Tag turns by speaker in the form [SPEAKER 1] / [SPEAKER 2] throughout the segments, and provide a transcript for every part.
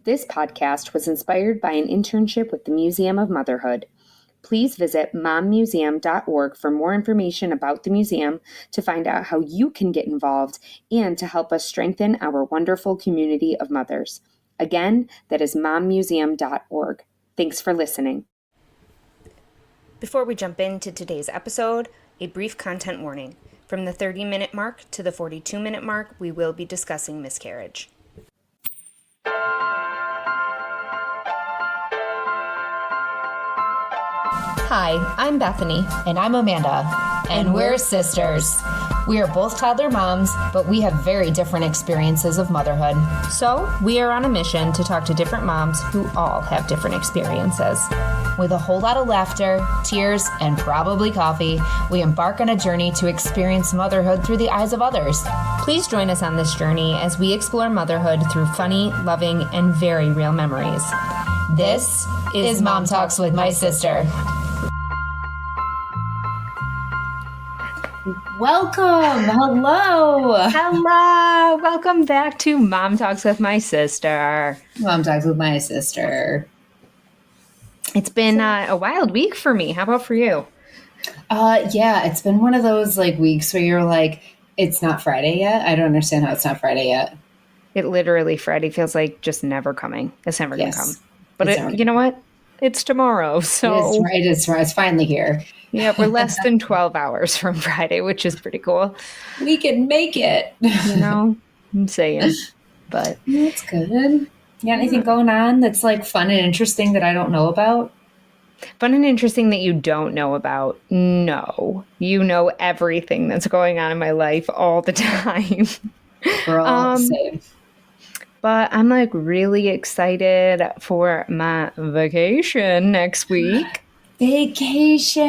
[SPEAKER 1] This podcast was inspired by an internship with the Museum of Motherhood. Please visit mommuseum.org for more information about the museum, to find out how you can get involved, and to help us strengthen our wonderful community of mothers. Again, that is mommuseum.org. Thanks for listening.
[SPEAKER 2] Before we jump into today's episode, a brief content warning. From the 30-minute mark to the 42-minute mark, we will be discussing miscarriage.
[SPEAKER 3] Hi, I'm Bethany.
[SPEAKER 4] And I'm Amanda. And we're sisters. We are both toddler moms, but we have very different experiences of motherhood.
[SPEAKER 3] So, we are on a mission to talk to different moms who all have different experiences.
[SPEAKER 4] With a whole lot of laughter, tears, and probably coffee, we embark on a journey to experience motherhood through the eyes of others.
[SPEAKER 3] Please join us on this journey as we explore motherhood through funny, loving, and very real memories.
[SPEAKER 4] This is Mom Talks with my sister.
[SPEAKER 1] Welcome. Hello.
[SPEAKER 3] Hello. Welcome back to Mom Talks with my sister.
[SPEAKER 1] Mom Talks with my sister.
[SPEAKER 3] It's been a wild week for me. How about for you?
[SPEAKER 1] Yeah, it's been one of those weeks where you're like, it's not Friday yet. I don't understand how it's not Friday yet.
[SPEAKER 3] It literally, Friday feels like just never coming. It's never going to come. But
[SPEAKER 1] you
[SPEAKER 3] know what? It's tomorrow. So
[SPEAKER 1] it's finally here.
[SPEAKER 3] Yeah, we're less than 12 hours from Friday, which is pretty cool.
[SPEAKER 1] We can make it.
[SPEAKER 3] I'm saying. But
[SPEAKER 1] that's good. You got anything going on that's fun and interesting that I don't know about?
[SPEAKER 3] Fun and interesting that you don't know about? No. You know everything that's going on in my life all the time.
[SPEAKER 1] We're all the same.
[SPEAKER 3] But I'm really excited for my vacation next week.
[SPEAKER 1] Vacation!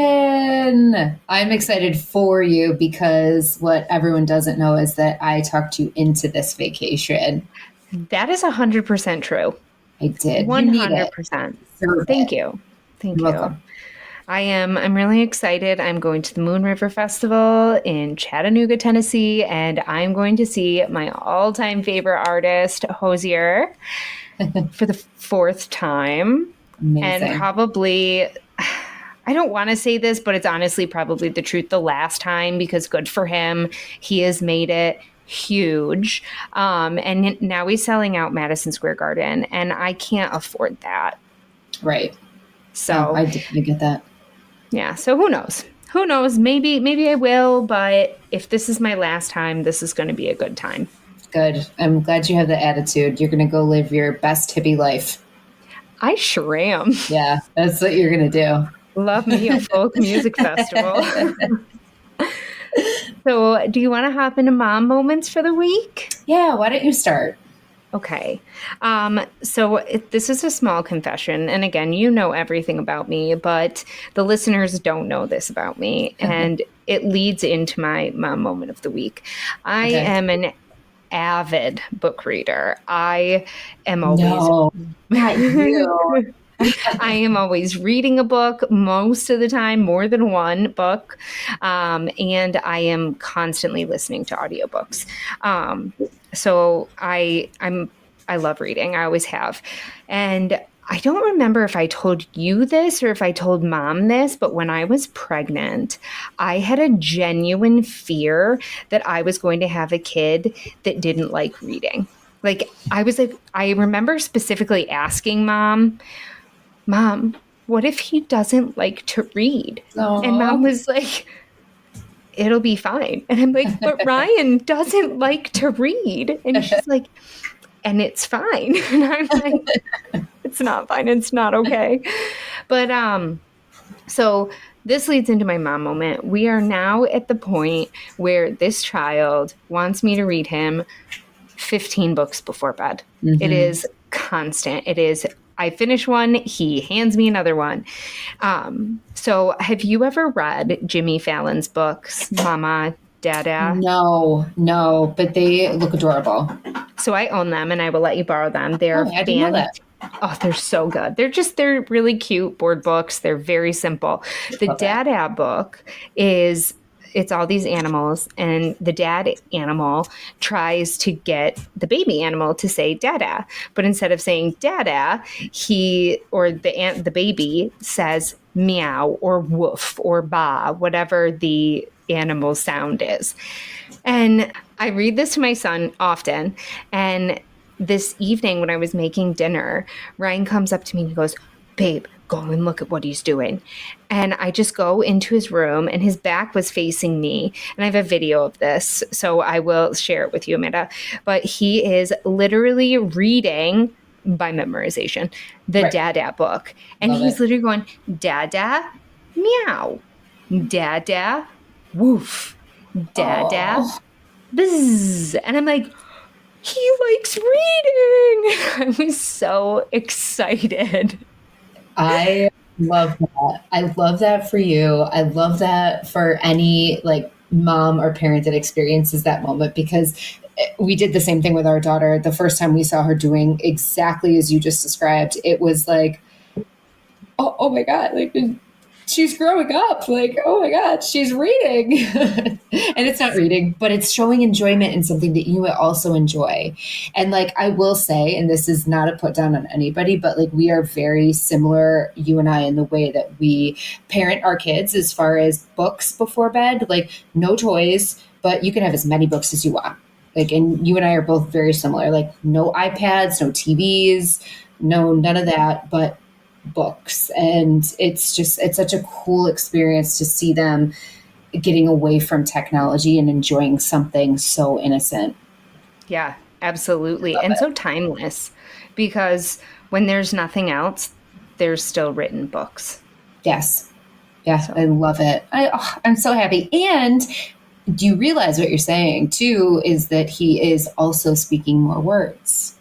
[SPEAKER 1] I'm excited for you because what everyone doesn't know is that I talked you into this vacation.
[SPEAKER 3] That is 100% true.
[SPEAKER 1] I did.
[SPEAKER 3] 100%. Thank you. Thank you.
[SPEAKER 1] Welcome.
[SPEAKER 3] I'm really excited. I'm going to the Moon River Festival in Chattanooga, Tennessee, and I'm going to see my all-time favorite artist, Hozier, for the fourth time.
[SPEAKER 1] Amazing.
[SPEAKER 3] And probably, I don't want to say this, but it's honestly probably the truth, the last time, because good for him. He has made it huge. And now he's selling out Madison Square Garden, and I can't afford that.
[SPEAKER 1] Right.
[SPEAKER 3] So
[SPEAKER 1] I get that.
[SPEAKER 3] Yeah. So who knows? Who knows? Maybe I will, but if this is my last time, this is going to be a good time.
[SPEAKER 1] Good. I'm glad you have the attitude. You're going to go live your best hippie life.
[SPEAKER 3] I sure am.
[SPEAKER 1] Yeah, that's what you're going to do.
[SPEAKER 3] Love me a folk music festival. So do you want to hop into mom moments for the week?
[SPEAKER 1] Yeah, why don't you start?
[SPEAKER 3] Okay. So this is a small confession. And again, you know everything about me, but the listeners don't know this about me. And it leads into my mom moment of the week. I am an avid book reader. I am always...
[SPEAKER 1] No, not you.
[SPEAKER 3] I am always reading a book, most of the time, more than one book. And I am constantly listening to audiobooks. So I love reading. I always have. And I don't remember if I told you this or if I told mom this, but when I was pregnant, I had a genuine fear that I was going to have a kid that didn't like reading. I remember specifically asking mom, what if he doesn't like to read? Aww. And mom was like, it'll be fine. And I'm like, but Ryan doesn't like to read. And she's like, and it's fine. And I'm like, it's not fine. It's not okay. But so this leads into my mom moment. We are now at the point where this child wants me to read him 15 books before bed. Mm-hmm. It is constant. It is, I finish one, he hands me another one. So have you ever read Jimmy Fallon's books, Mama, Dada?
[SPEAKER 1] No, but they look adorable.
[SPEAKER 3] So I own them and I will let you borrow them. They're
[SPEAKER 1] I didn't know that.
[SPEAKER 3] Oh, they're so good. They're really cute board books. They're very simple. The Dada book is it's all these animals, and the dad animal tries to get the baby animal to say dada, but instead of saying dada, the baby says meow or woof or ba, whatever the animal sound is. And I read this to my son often, and this evening when I was making dinner, Ryan comes up to me and he goes, "Babe, go and look at what he's doing." And I just go into his room, and his back was facing me. And I have a video of this, so I will share it with you, Amanda. But he is literally reading by memorization the
[SPEAKER 4] Right.
[SPEAKER 3] Dada book. And
[SPEAKER 4] Love
[SPEAKER 3] he's
[SPEAKER 4] it.
[SPEAKER 3] literally going, Dada, meow, Dada, woof, Dada,
[SPEAKER 4] Oh.
[SPEAKER 3] bzz. And I'm like, he likes reading. I was so excited.
[SPEAKER 4] I love that. I love that for you. I love that for any like mom or parent that experiences that moment, because we did the same thing with our daughter. The first time we saw her doing exactly as you just described, it was like, oh my God, like she's growing up. Like, oh my God, she's reading. And it's not reading, but it's showing enjoyment in something that you also enjoy. And like, I will say, and this is not a put down on anybody, but like, we are very similar, you and I, in the way that we parent our kids as far as books before bed, like no toys, but you can have as many books as you want. Like, and you and I are both very similar, like no iPads, no TVs, no, none of that, but books. And it's such a cool experience to see them getting away from technology and enjoying something so innocent.
[SPEAKER 3] Yeah, absolutely. And so timeless, because when there's nothing else, there's still written books.
[SPEAKER 4] Yes. Yeah, I love it. I'm so happy. And do you realize what you're saying too is that he is also speaking more words?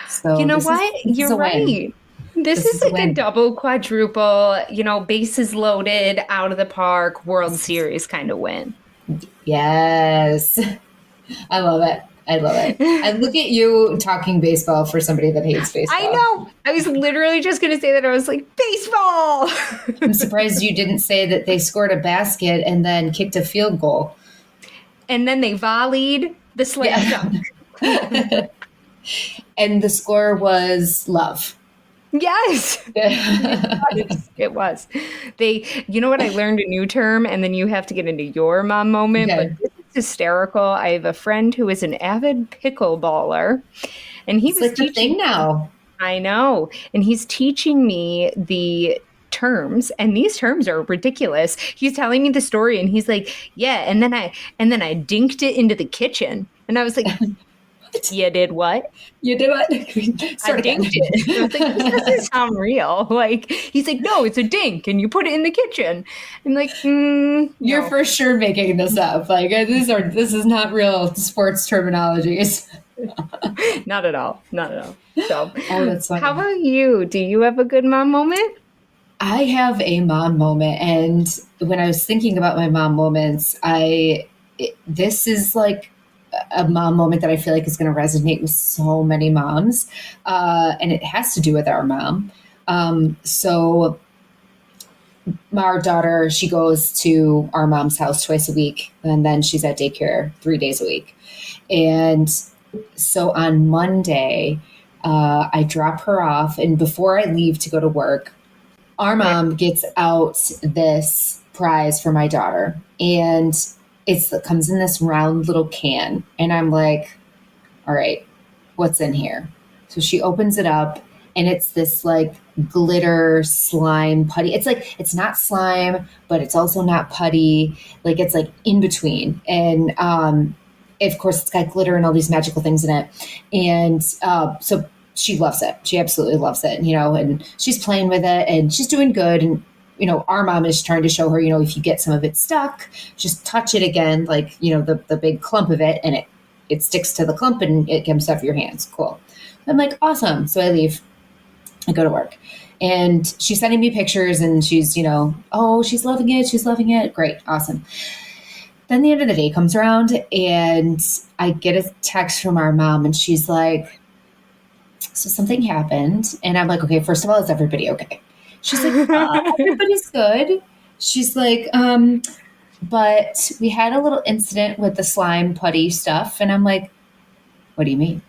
[SPEAKER 4] So
[SPEAKER 3] You know what? You're right. This is like a double, quadruple, bases loaded, out of the park, World Series kind of win.
[SPEAKER 4] Yes. I love it. I love it. I look at you talking baseball for somebody that hates baseball.
[SPEAKER 3] I know. I was literally just going to say that. I was like, baseball.
[SPEAKER 4] I'm surprised you didn't say that they scored a basket and then kicked a field goal.
[SPEAKER 3] And then they volleyed the slam dunk.
[SPEAKER 4] And the score was love.
[SPEAKER 3] Yes, it was. You know what? I learned a new term, and then you have to get into your mom moment,
[SPEAKER 4] Okay.
[SPEAKER 3] but this is hysterical. I have a friend who is an avid pickleballer, and he
[SPEAKER 4] It's
[SPEAKER 3] was
[SPEAKER 4] like the thing now.
[SPEAKER 3] I know. And he's teaching me the terms, and these terms are ridiculous. He's telling me the story, and he's like, yeah, and then I dinked it into the kitchen. And I was like, you did what?
[SPEAKER 4] You did what?
[SPEAKER 3] I dinked it. I was like, this doesn't sound real. Like, he's like, no, it's a dink, and you put it in the kitchen. I'm like,
[SPEAKER 4] You're
[SPEAKER 3] no.
[SPEAKER 4] for sure making this up. Like, this is not real sports terminologies.
[SPEAKER 3] Not at all. Not at all. So,
[SPEAKER 4] that's funny.
[SPEAKER 3] How about you? Do you have a good mom moment?
[SPEAKER 4] I have a mom moment, and when I was thinking about my mom moments, this is like a mom moment that I feel like is going to resonate with so many moms, and it has to do with our mom. So our daughter, she goes to our mom's house twice a week, and then she's at daycare 3 days a week. And so on Monday, I drop her off, and before I leave to go to work, our mom gets out this prize for my daughter, and it comes in this round little can. And I'm like, all right, what's in here? So she opens it up, and it's this like glitter slime putty. It's like, it's not slime, but it's also not putty. Like, it's like in between. And of course, it's got glitter and all these magical things in it. And so she loves it. She absolutely loves it, and she's playing with it, and she's doing good. And, our mom is trying to show her, if you get some of it stuck, just touch it again, like, the big clump of it, and it sticks to the clump and it comes off your hands. Cool. I'm like, awesome. So I leave. I go to work, and she's sending me pictures, and she's, oh, she's loving it. She's loving it. Great. Awesome. Then the end of the day comes around, and I get a text from our mom, and she's like, so something happened. And I'm like, okay, first of all, is everybody okay? She's like, everybody's good. She's like, But we had a little incident with the slime putty stuff. And I'm like, what do you mean?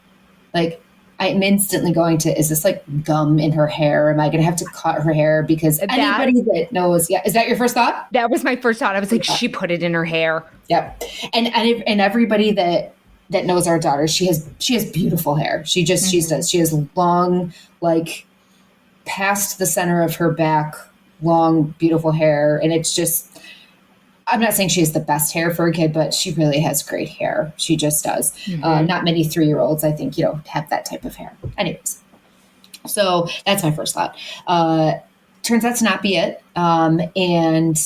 [SPEAKER 4] Like, I'm instantly going to, is this like gum in her hair? Am I going to have to cut her hair? Because anybody that knows, yeah, is that your first thought?
[SPEAKER 3] That was my first thought. I was like, she put it in her hair.
[SPEAKER 4] Yep. And everybody that knows our daughter, she has beautiful hair. She does. She has long, like past the center of her back, long, beautiful hair. And it's just, I'm not saying she has the best hair for a kid, but she really has great hair. She just does. Not many 3-year-olds, I think, have that type of hair. Anyways, so that's my first thought. Turns out to not be it. And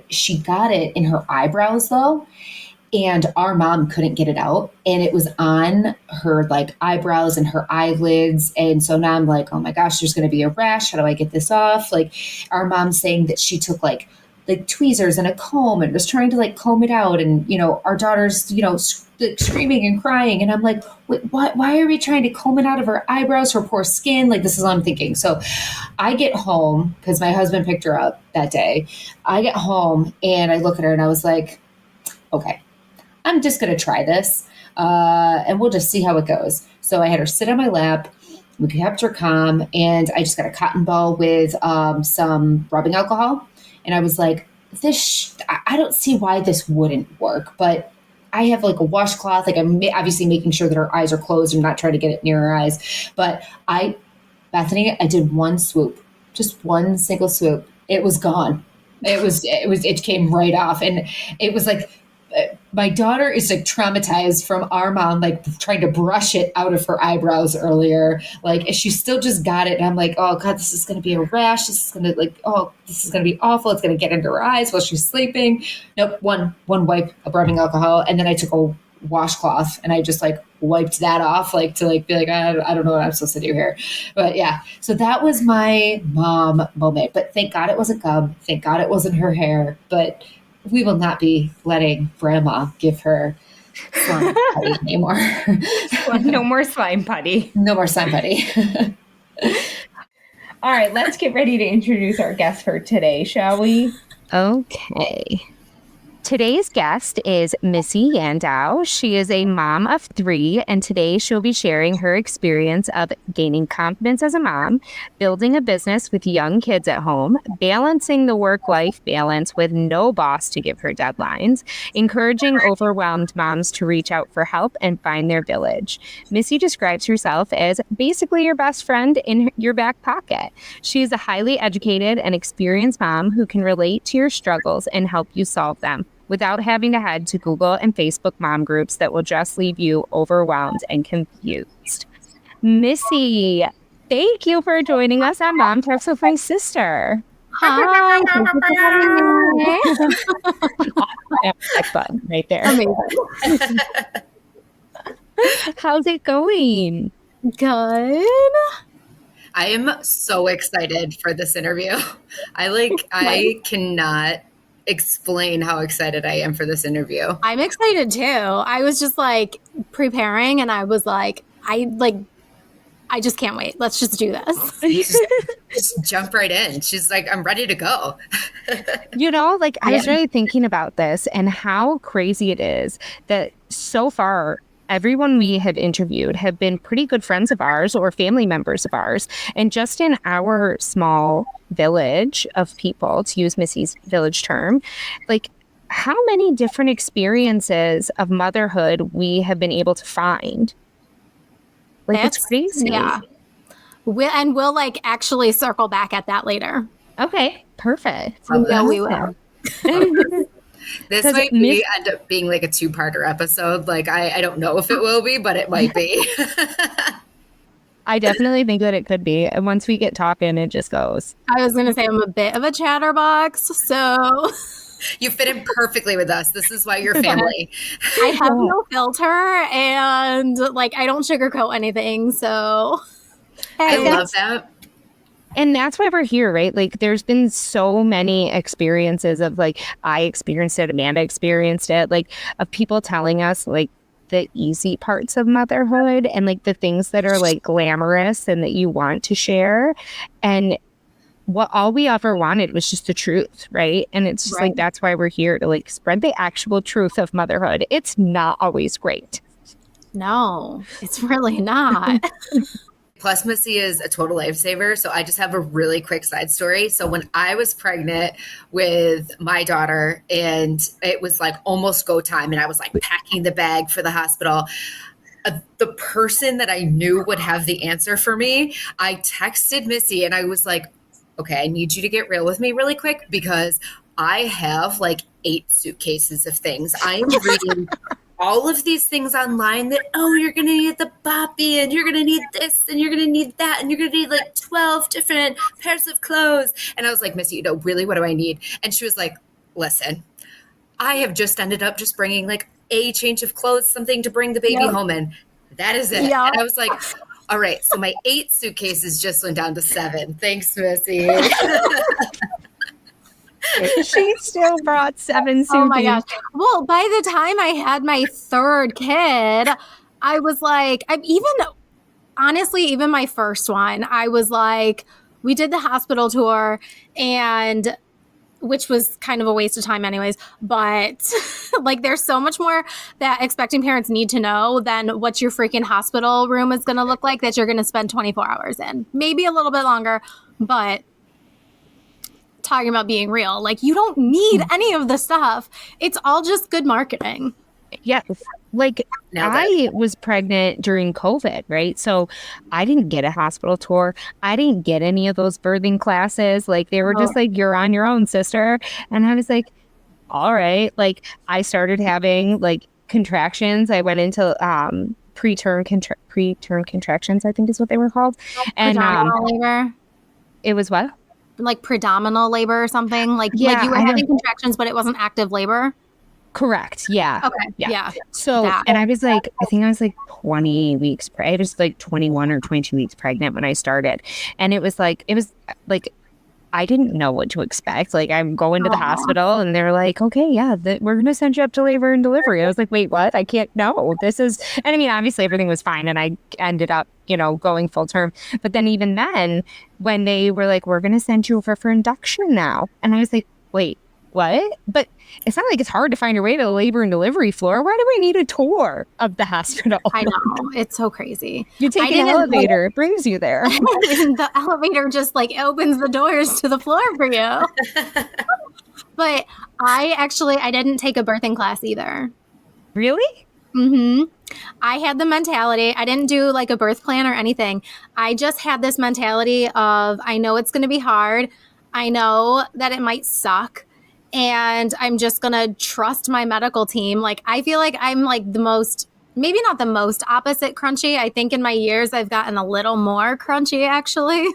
[SPEAKER 4] she got it in her eyebrows, though. And our mom couldn't get it out. And it was on her like eyebrows and her eyelids. And so now I'm like, oh my gosh, there's going to be a rash. How do I get this off? Like our mom's saying that she took like tweezers and a comb and was trying to like comb it out. And, our daughter's, screaming and crying. And I'm like, why are we trying to comb it out of her eyebrows, her poor skin? Like, this is what I'm thinking. So I get home because my husband picked her up that day. I get home and I look at her and I was like, okay, I'm just going to try this and we'll just see how it goes. So I had her sit on my lap. We kept her calm. And I just got a cotton ball with some rubbing alcohol. And I was like, I don't see why this wouldn't work, but I have like a washcloth. Like I'm obviously making sure that her eyes are closed and not trying to get it near her eyes. But Bethany, I did one swoop, just one single swoop. It was gone. It came right off. And it was like, my daughter is like traumatized from our mom, like trying to brush it out of her eyebrows earlier. Like, and she still just got it. And I'm like, oh God, this is going to be a rash. This is going to be awful. It's going to get into her eyes while she's sleeping. Nope. One wipe of rubbing alcohol. And then I took a washcloth and I just like wiped that off, like to like be like, I don't know what I'm supposed to do here. But yeah, so that was my mom moment. But thank God it wasn't gum. Thank God it wasn't her hair. But we will not be letting grandma give her slime putty anymore.
[SPEAKER 3] No more slime putty.
[SPEAKER 4] No more slime putty.
[SPEAKER 3] All right, let's get ready to introduce our guest for today, shall we? Okay. Today's guest is Missy Yandow. She is a mom of 3, and today she'll be sharing her experience of gaining confidence as a mom, building a business with young kids at home, balancing the work-life balance with no boss to give her deadlines, encouraging overwhelmed moms to reach out for help and find their village. Missy describes herself as basically your best friend in your back pocket. She is a highly educated and experienced mom who can relate to your struggles and help you solve them, without having to head to Google and Facebook mom groups that will just leave you overwhelmed and confused. Missy, thank you for joining us on Mom Talks with My Sister.
[SPEAKER 5] Hi. Thank you for having me.
[SPEAKER 3] Like button right there.
[SPEAKER 5] Amazing.
[SPEAKER 3] How's it going?
[SPEAKER 5] Good.
[SPEAKER 6] I am so excited for this interview. I cannot explain how excited I am for this interview.
[SPEAKER 5] I'm excited too. I was just like preparing and I was like, I just can't wait. Let's just do this.
[SPEAKER 6] Just jump right in. She's like, I'm ready to go.
[SPEAKER 3] I was really thinking about this and how crazy it is that so far everyone we have interviewed have been pretty good friends of ours or family members of ours. And just in our small village of people, to use Missy's village term, like how many different experiences of motherhood we have been able to find. Like, it's crazy.
[SPEAKER 5] Yeah. We'll like actually circle back at that later.
[SPEAKER 3] Okay, perfect.
[SPEAKER 5] No, we will.
[SPEAKER 6] This might end up being like a 2-parter episode. Like, I don't know if it will be, but it might be.
[SPEAKER 3] I definitely think that it could be. And once we get talking, it just goes.
[SPEAKER 5] I was going to say I'm a bit of a chatterbox, so...
[SPEAKER 6] You fit in perfectly with us. This is why you're family.
[SPEAKER 5] I have no filter, and like I don't sugarcoat anything, so...
[SPEAKER 6] I love that.
[SPEAKER 3] And that's why we're here, right? Like, there's been so many experiences of like, I experienced it, Amanda experienced it, like, of people telling us like the easy parts of motherhood and like the things that are like glamorous and that you want to share. And what all we ever wanted was just the truth, right? And it's just like, that's why we're here to like spread the actual truth of motherhood. It's not always great.
[SPEAKER 5] No, it's really not.
[SPEAKER 6] Plus, Missy is a total lifesaver. So I just have a really quick side story. So when I was pregnant with my daughter and it was like almost go time and I was like packing the bag for the hospital, the person that I knew would have the answer for me, I texted Missy and I was like, okay, I need you to get real with me really quick because I have like 8 suitcases of things. I am reading all of these things online that, oh, you're going to need the boppy and you're going to need this and you're going to need that and you're going to need like 12 different pairs of clothes. And I was like, Missy, really, what do I need? And she was like, listen, I have just ended up just bringing like a change of clothes, something to bring the baby home in. That is it. And I was like, all right, so my 8 suitcases just went down to 7. Thanks, Missy.
[SPEAKER 3] She still brought 7 suitcases.
[SPEAKER 5] Oh my gosh. Well, by the time I had my 3rd kid, I was like, even my first one, I was like, we did the hospital tour and which was kind of a waste of time anyways, but like there's so much more that expecting parents need to know than what your freaking hospital room is going to look like that you're going to spend 24 hours in. Maybe a little bit longer, but talking about being real, like you don't need any of the stuff. It's all just good marketing.
[SPEAKER 3] Yes. Like I was pregnant during COVID, right? So I didn't get a hospital tour. I didn't get any of those birthing classes. Like they were just like, you're on your own, sister. And I was like, all right. Like I started having like contractions. I went into preterm contractions, I think is what they were called. And
[SPEAKER 5] labor.
[SPEAKER 3] It was what?
[SPEAKER 5] Like predominant labor or something. Like you were having contractions, but it wasn't active labor.
[SPEAKER 3] Correct. Yeah.
[SPEAKER 5] Okay. Yeah.
[SPEAKER 3] So, and I was like, I think I was like 20 weeks, I was like 21 or 22 weeks pregnant when I started. And it was like, I didn't know what to expect. Like I'm going to the hospital and they're like, okay, yeah, we're going to send you up to labor and delivery. I was like, wait, what? I can't know. And I mean, obviously everything was fine. And I ended up, going full term. But then even then when they were like, we're going to send you over for induction now. And I was like, wait, what? But it's not like it's hard to find your way to the labor and delivery floor. Why do we need a tour of the hospital?
[SPEAKER 5] I know. It's so crazy.
[SPEAKER 3] You take an elevator, it brings you there.
[SPEAKER 5] The elevator just like opens the doors to the floor for you. But I didn't take a birthing class either.
[SPEAKER 3] Really?
[SPEAKER 5] Mm-hmm. I had the mentality, I didn't do like a birth plan or anything. I just had this mentality of, I know it's going to be hard. I know that it might suck. And I'm just going to trust my medical team. Like, I feel like I'm like maybe not the most opposite crunchy. I think in my years, I've gotten a little more crunchy actually.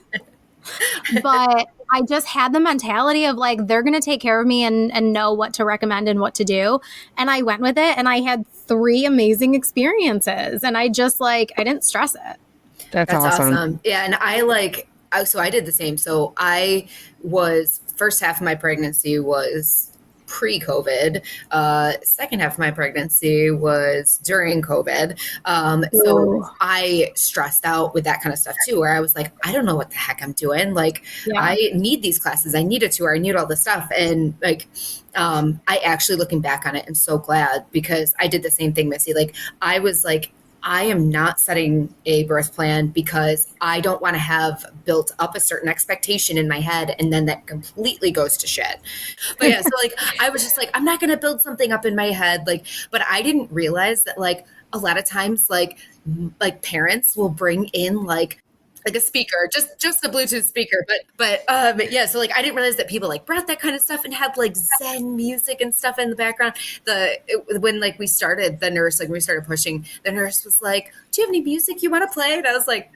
[SPEAKER 5] But I just had the mentality of like, they're going to take care of me and know what to recommend and what to do. And I went with it and I had 3 amazing experiences and I didn't stress it.
[SPEAKER 3] That's awesome.
[SPEAKER 6] Yeah. And so I did the same. So first half of my pregnancy was pre-COVID. Second half of my pregnancy was during COVID. So I stressed out with that kind of stuff too, where I was like, I don't know what the heck I'm doing. Like, I need these classes. I need a tour. I need all this stuff. And like, I actually looking back on it, I'm so glad because I did the same thing, Missy. Like, I was like, I am not setting a birth plan because I don't want to have built up a certain expectation in my head and then that completely goes to shit. But yeah, so like I was just like, I'm not going to build something up in my head. Like, but I didn't realize that like a lot of times like parents will bring in like a speaker, just a Bluetooth speaker. But yeah, so like I didn't realize that people like brought that kind of stuff and had like Zen music and stuff in the background. When like we started, the nurse, like when we started pushing, the nurse was like, do you have any music you want to play? And I was like,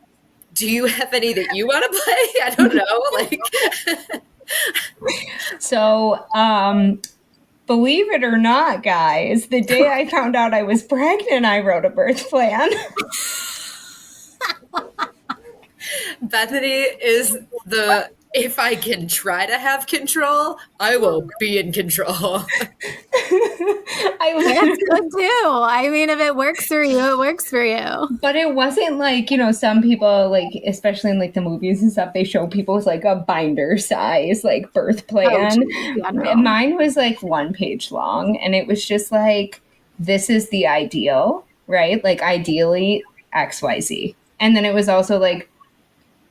[SPEAKER 6] do you have any that you want to play? I don't know. Like
[SPEAKER 3] So believe it or not, guys, the day I found out I was pregnant, I wrote a birth plan.
[SPEAKER 6] Bethany is if I can try to have control, I will be in control.
[SPEAKER 5] That's good too. I mean, if it works for you, it works for you.
[SPEAKER 3] But it wasn't like, some people, like, especially in like the movies and stuff, they show people with like a binder size, like birth plan.
[SPEAKER 5] Yeah, no.
[SPEAKER 3] Mine was like 1 page long, and it was just like, this is the ideal, right? Like, ideally XYZ. And then it was also like,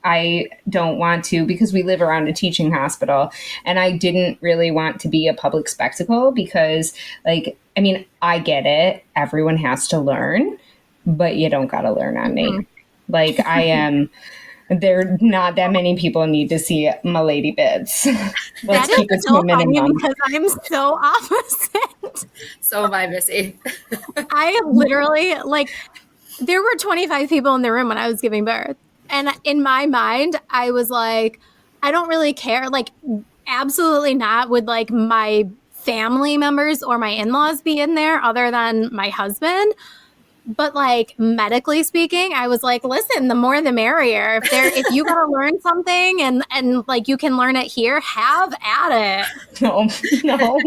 [SPEAKER 3] I don't want to, because we live around a teaching hospital, and I didn't really want to be a public spectacle because, like, I mean, I get it. Everyone has to learn, but you don't got to learn on me. Like, there not that many people need to see my lady bits. Let's
[SPEAKER 5] That
[SPEAKER 3] keep it
[SPEAKER 5] is
[SPEAKER 3] to
[SPEAKER 5] so
[SPEAKER 3] a minimum.
[SPEAKER 5] funny because I'm so opposite.
[SPEAKER 6] So am I, Missy.
[SPEAKER 5] I literally, like, there were 25 people in the room when I was giving birth. And in my mind, I was like, I don't really care. Like, absolutely not would like my family members or my in-laws be in there other than my husband. But like medically speaking, I was like, listen, the more the merrier. If you gotta learn something and like you can learn it here, have at it.
[SPEAKER 3] No.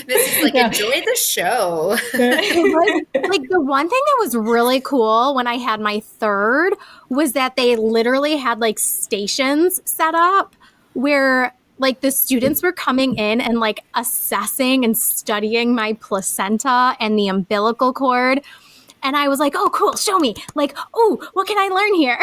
[SPEAKER 6] Missy's like, enjoy the show.
[SPEAKER 5] Like the one thing that was really cool when I had my third was that they literally had like stations set up where like the students were coming in and like assessing and studying my placenta and the umbilical cord. And I was like, oh, cool, show me. Like, oh, what can I learn here?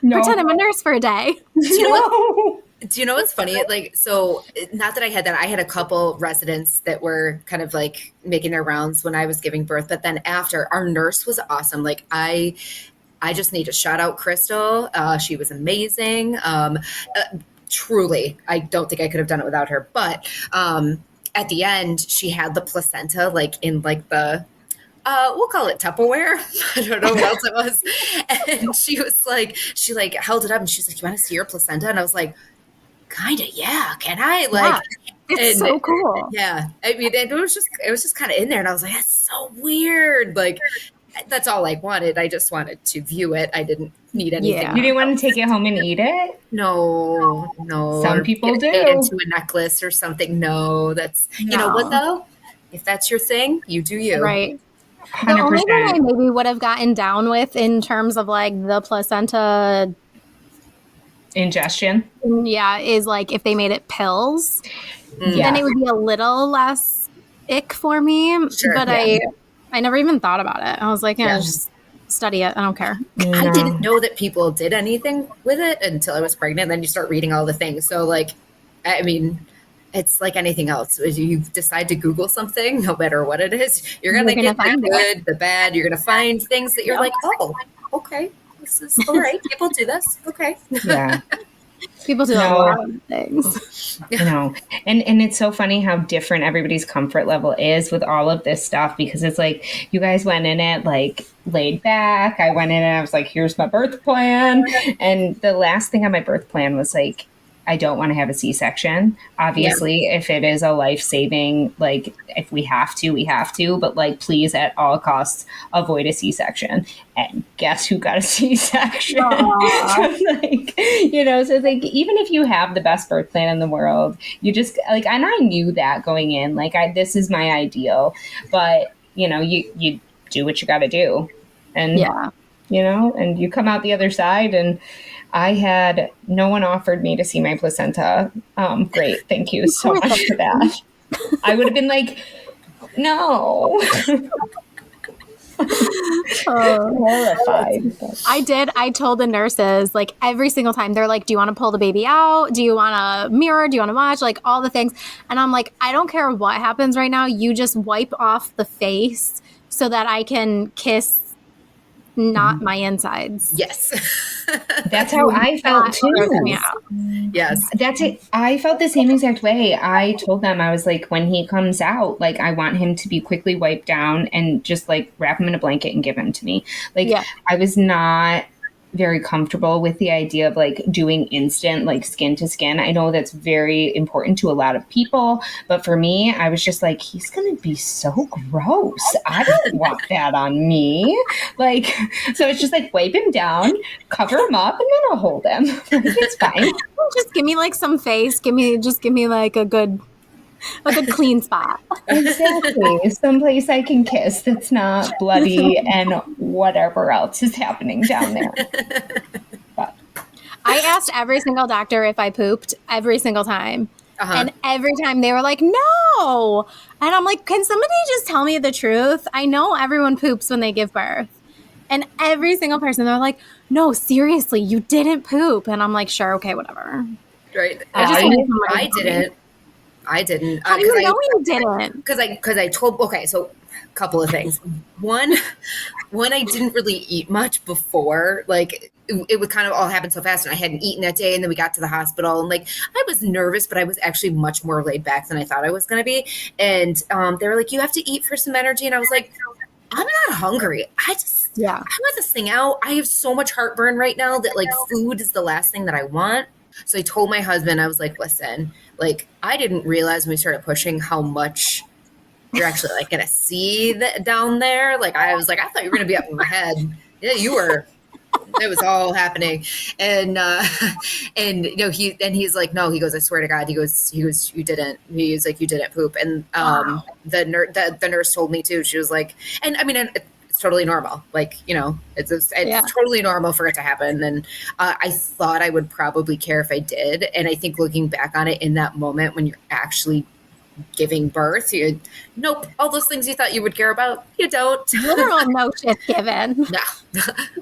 [SPEAKER 5] Pretend I'm a nurse for a day.
[SPEAKER 6] Do you know what's funny? Like, so not that I had that. I had a couple residents that were kind of like making their rounds when I was giving birth. But then after, our nurse was awesome. Like, I just need to shout out Crystal. She was amazing. Truly, I don't think I could have done it without her. But at the end, she had the placenta like in like the we'll call it Tupperware. I don't know what else it was. And she was like, she like held it up and she's like, you want to see your placenta? And I was like, kind of, yeah. Can I? Like,
[SPEAKER 5] yeah, it's so cool.
[SPEAKER 6] Yeah. I mean, it was just kind of in there. And I was like, that's so weird. Like, that's all I wanted. I just wanted to view it. I didn't need anything.
[SPEAKER 5] Yeah.
[SPEAKER 3] You didn't want to take it home and eat it?
[SPEAKER 6] No.
[SPEAKER 3] Some people do.
[SPEAKER 6] Made into a necklace or something. No, that's, you know what though? If that's your thing, you do you.
[SPEAKER 5] Right.
[SPEAKER 3] 100%.
[SPEAKER 5] The only thing I maybe would have gotten down with in terms of like the placenta
[SPEAKER 3] ingestion,
[SPEAKER 5] is like if they made it pills, then it would be a little less ick for me.
[SPEAKER 6] Sure,
[SPEAKER 5] but I never even thought about it. I was like, just study it. I don't care.
[SPEAKER 6] I didn't know that people did anything with it until I was pregnant. Then you start reading all the things. So like, I mean, it's like anything else. If you decide to Google something, no matter what it is, you're going to get the good, the bad. You're going to find things that you're like, oh, okay, this is all right. People do this. Okay.
[SPEAKER 3] Yeah.
[SPEAKER 5] People do a lot of things.
[SPEAKER 3] You know, and it's so funny how different everybody's comfort level is with all of this stuff, because it's like you guys went in it like laid back. I went in and I was like, here's my birth plan. And the last thing on my birth plan was like, I don't want to have a C-section. Obviously, if it is a life-saving, like if we have to, we have to. But like, please, at all costs, avoid a C-section. And guess who got a C-section? So like, so like, even if you have the best birth plan in the world, you just like, and I knew that going in, like, this is my ideal. But you do what you got to do, and and you come out the other side. And I had no one offered me to see my placenta. Great. Thank you so much for that. I would have been like, no. Horrified.
[SPEAKER 5] I told the nurses, like every single time, they're like, do you want to pull the baby out? Do you want to mirror? Do you want to watch? Like all the things. And I'm like, I don't care what happens right now. You just wipe off the face so that I can kiss not my insides.
[SPEAKER 6] Yes.
[SPEAKER 3] That's how I felt too.
[SPEAKER 6] Yes.
[SPEAKER 3] That's it. I felt the same exact way. I told them, I was like, when he comes out, like, I want him to be quickly wiped down and just like wrap him in a blanket and give him to me. Like, I was not very comfortable with the idea of like doing instant, like skin to skin. I know that's very important to a lot of people, but for me, I was just like, he's going to be so gross. I don't want that on me. Like, so it's just like wipe him down, cover him up, and then I'll hold him. It's fine.
[SPEAKER 5] Just give me like some face. Give me like a good a good clean spot.
[SPEAKER 3] Exactly. Someplace I can kiss that's not bloody and whatever else is happening down there. But
[SPEAKER 5] I asked every single doctor if I pooped every single time. And every time they were like, no. And I'm like, can somebody just tell me the truth? I know everyone poops when they give birth. And every single person, they're like, no, seriously, you didn't poop. And I'm like, sure, okay, whatever.
[SPEAKER 6] Right. I didn't.
[SPEAKER 5] How do you know you didn't?
[SPEAKER 6] Because I told. Okay, so a couple of things. One, I didn't really eat much before. Like it would kind of all happen so fast, and I hadn't eaten that day, and then we got to the hospital, and like I was nervous, but I was actually much more laid back than I thought I was going to be. And they were like, "You have to eat for some energy," and I was like, "I'm not hungry. I want this thing out. I have so much heartburn right now that like food is the last thing that I want." So I told my husband, I was like, listen, like, I didn't realize when we started pushing how much you're actually like going to see down there. Like, I was like, I thought you were going to be up in my head. Yeah, you were. It was all happening. And you know, he's like, no, he goes, I swear to God, he goes, you didn't. He's like, you didn't poop. And the nurse told me too. She was like, and I mean, it's totally normal. Like, you know, it's totally normal for it to happen. And I thought I would probably care if I did. And I think looking back on it in that moment when you're actually giving birth, nope, all those things you thought you would care about, you don't.
[SPEAKER 5] Literal no shit given.
[SPEAKER 6] No,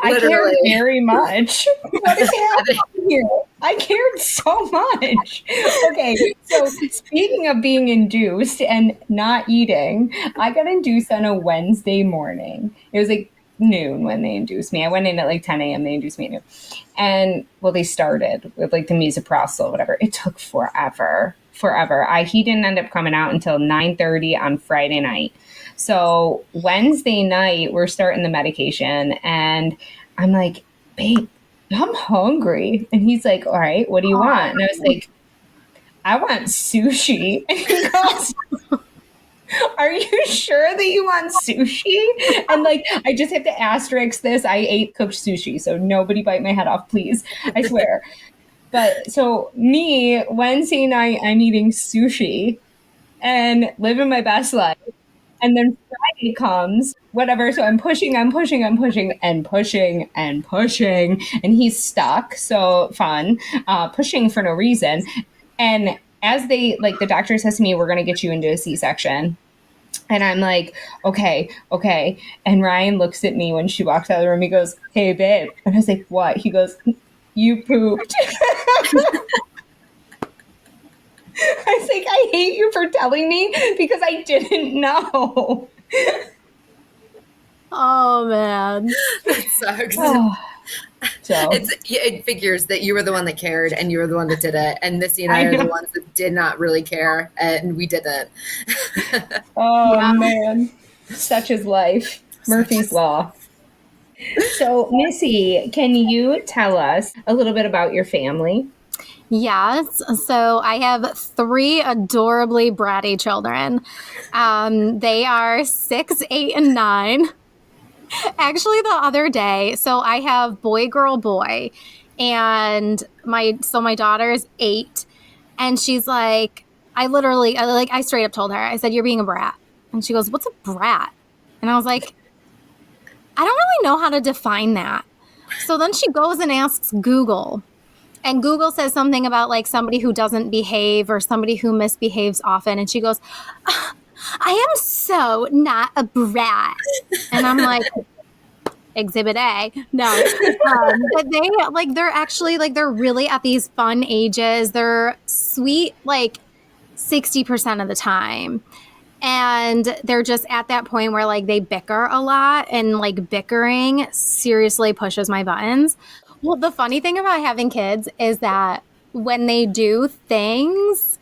[SPEAKER 3] I cared very much. What is happening here? I cared so much. Okay, so speaking of being induced and not eating, I got induced on a Wednesday morning. It was like noon when they induced me. I went in at like 10 a.m. They induced me at noon. And well, they started with like the misoprostol, whatever. It took forever. He didn't end up coming out until 9:30 on Friday night. So Wednesday night, we're starting the medication, and I'm like, babe, I'm hungry. And he's like, all right, what do you want? And I was like, I want sushi. And he goes, are you sure that you want sushi? And like, I just have to asterisk this. I ate cooked sushi, so nobody bite my head off, please. I swear. But so me, Wednesday night, I'm eating sushi and living my best life. And then Friday comes, whatever. So I'm pushing. And he's stuck. So fun, pushing for no reason. And as the doctor says to me, we're going to get you into a C-section. And I'm like, okay. And Ryan looks at me when she walks out of the room. He goes, hey, babe. And I was like, what? He goes, you pooped. I was like, I hate you for telling me because I didn't know.
[SPEAKER 5] Oh, man.
[SPEAKER 6] That sucks.
[SPEAKER 3] So
[SPEAKER 6] it figures that you were the one that cared and you were the one that did it. And Missy and I are the ones that did not really care, and we didn't.
[SPEAKER 3] Man. Such is life. Murphy's Law. So, Missy, can you tell us a little bit about your family?
[SPEAKER 5] Yes. So I have 3 adorably bratty children. They are 6, 8, and 9. Actually, the other day, so I have boy, girl, boy. And my daughter is 8. And she's like, I straight up told her, I said, you're being a brat. And she goes, what's a brat? And I was like, I don't really know how to define that. So then she goes and asks Google. And Google says something about like somebody who doesn't behave or somebody who misbehaves often. And she goes, I am so not a brat. And I'm like, Exhibit A. No. But they're really at these fun ages. They're sweet like 60% of the time. And they're just at that point where like they bicker a lot, and like bickering seriously pushes my buttons. Well, the funny thing about having kids is that when they do things,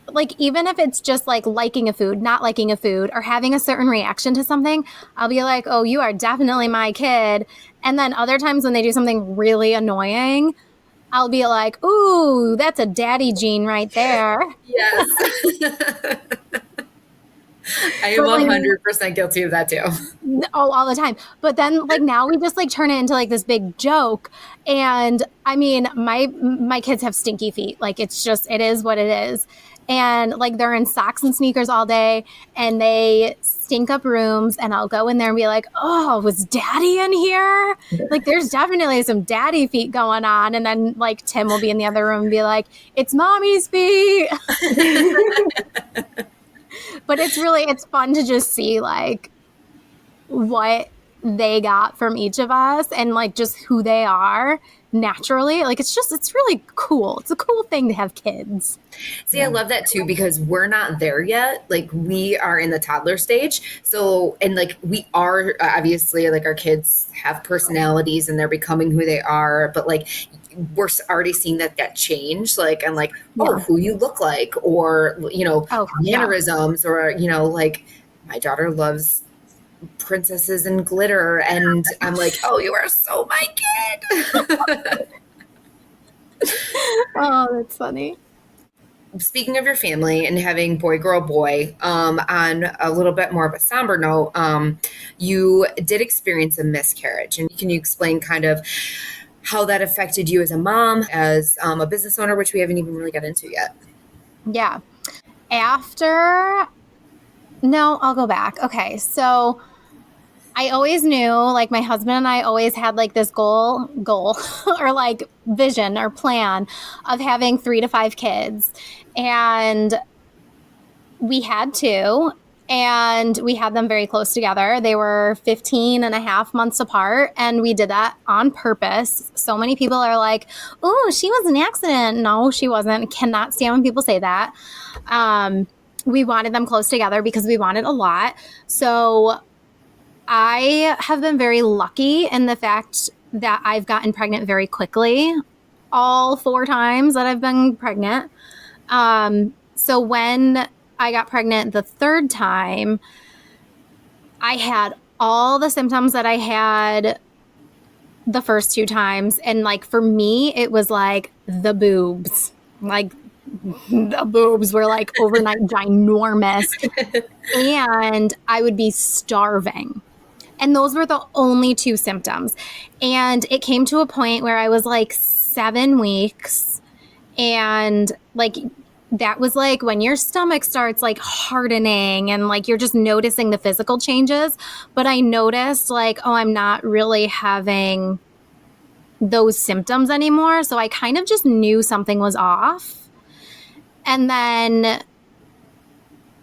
[SPEAKER 5] like even if it's just like liking a food, not liking a food, or having a certain reaction to something, I'll be like, oh, you are definitely my kid. And then other times when they do something really annoying, I'll be like, ooh, that's a daddy gene right there.
[SPEAKER 6] Yes. I am
[SPEAKER 5] But, like,
[SPEAKER 6] 100% guilty of that too.
[SPEAKER 5] oh, all the time. But then like now we just like turn it into like this big joke. And I mean, my kids have stinky feet. Like it's just it is what it is. And like they're in socks and sneakers all day and they stink up rooms and I'll go in there and be like, "Oh, was daddy in here?" Like there's definitely some daddy feet going on. And then like Tim will be in the other room and be like, "It's mommy's feet." But it's fun to just see like what they got from each of us and like just who they are naturally. Like it's really cool. It's a cool thing to have kids.
[SPEAKER 6] See, I love that too because we're not there yet. Like we are in the toddler stage. So, and like we are obviously like our kids have personalities and they're becoming who they are, but like we're already seeing that change. Like, I'm like, oh, who you look like, or, you know, mannerisms, or, you know, like my daughter loves princesses and glitter. And I'm like, oh, you are so my kid.
[SPEAKER 5] Oh, that's funny.
[SPEAKER 6] Speaking of your family and having boy, girl, boy, on a little bit more of a somber note, you did experience a miscarriage. And can you explain kind of how that affected you as a mom, as a business owner, which we haven't even really got into yet?
[SPEAKER 5] Yeah. No, I'll go back. Okay. So I always knew, like my husband and I always had like this goal or like vision or plan of having 3 to 5 kids. And we had 2 and we had them very close together. They were 15 and a half months apart. And we did that on purpose. So many people are like, "Oh, she was an accident." No, she wasn't. Cannot stand when people say that. We wanted them close together because we wanted a lot. So I have been very lucky in the fact that I've gotten pregnant very quickly, all 4 times that I've been pregnant. So when I got pregnant the 3rd time, I had all the symptoms that I had the first 2 times. And like for me, it was like the boobs. Like the boobs were like overnight ginormous. And I would be starving. And those were the only 2 symptoms. And it came to a point where I was like 7 weeks. And like, that was like when your stomach starts like hardening and like you're just noticing the physical changes. But I noticed like, oh, I'm not really having those symptoms anymore. So I kind of just knew something was off. And then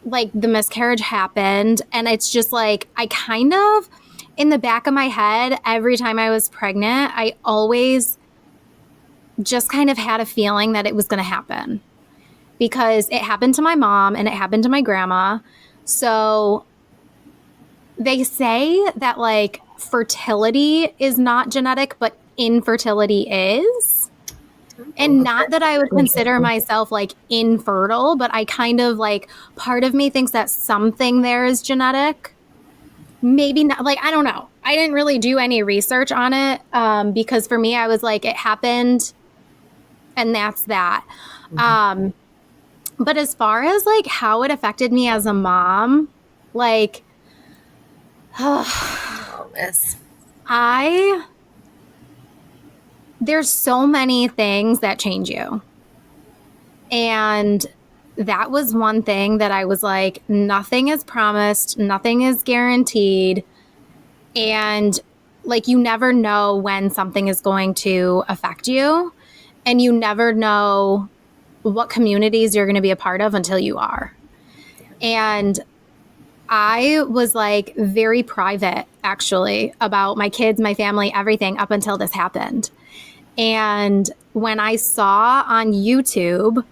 [SPEAKER 5] like the miscarriage happened. And it's just like, I kind of, in the back of my head, every time I was pregnant, I always just kind of had a feeling that it was going to happen because it happened to my mom and it happened to my grandma. So they say that like fertility is not genetic, but infertility is. And not that I would consider myself like infertile, but I kind of like, part of me thinks that something there is genetic. Maybe not, like, I don't know. I didn't really do any research on it because for me, I was like, it happened and that's that. Mm-hmm. But as far as like how it affected me as a mom, like, there's so many things that change you. And that was one thing that I was like, nothing is promised, nothing is guaranteed. And like, you never know when something is going to affect you. And you never know what communities you're going to be a part of until you are. And I was like very private, actually, about my kids, my family, everything up until this happened. And when I saw on YouTube,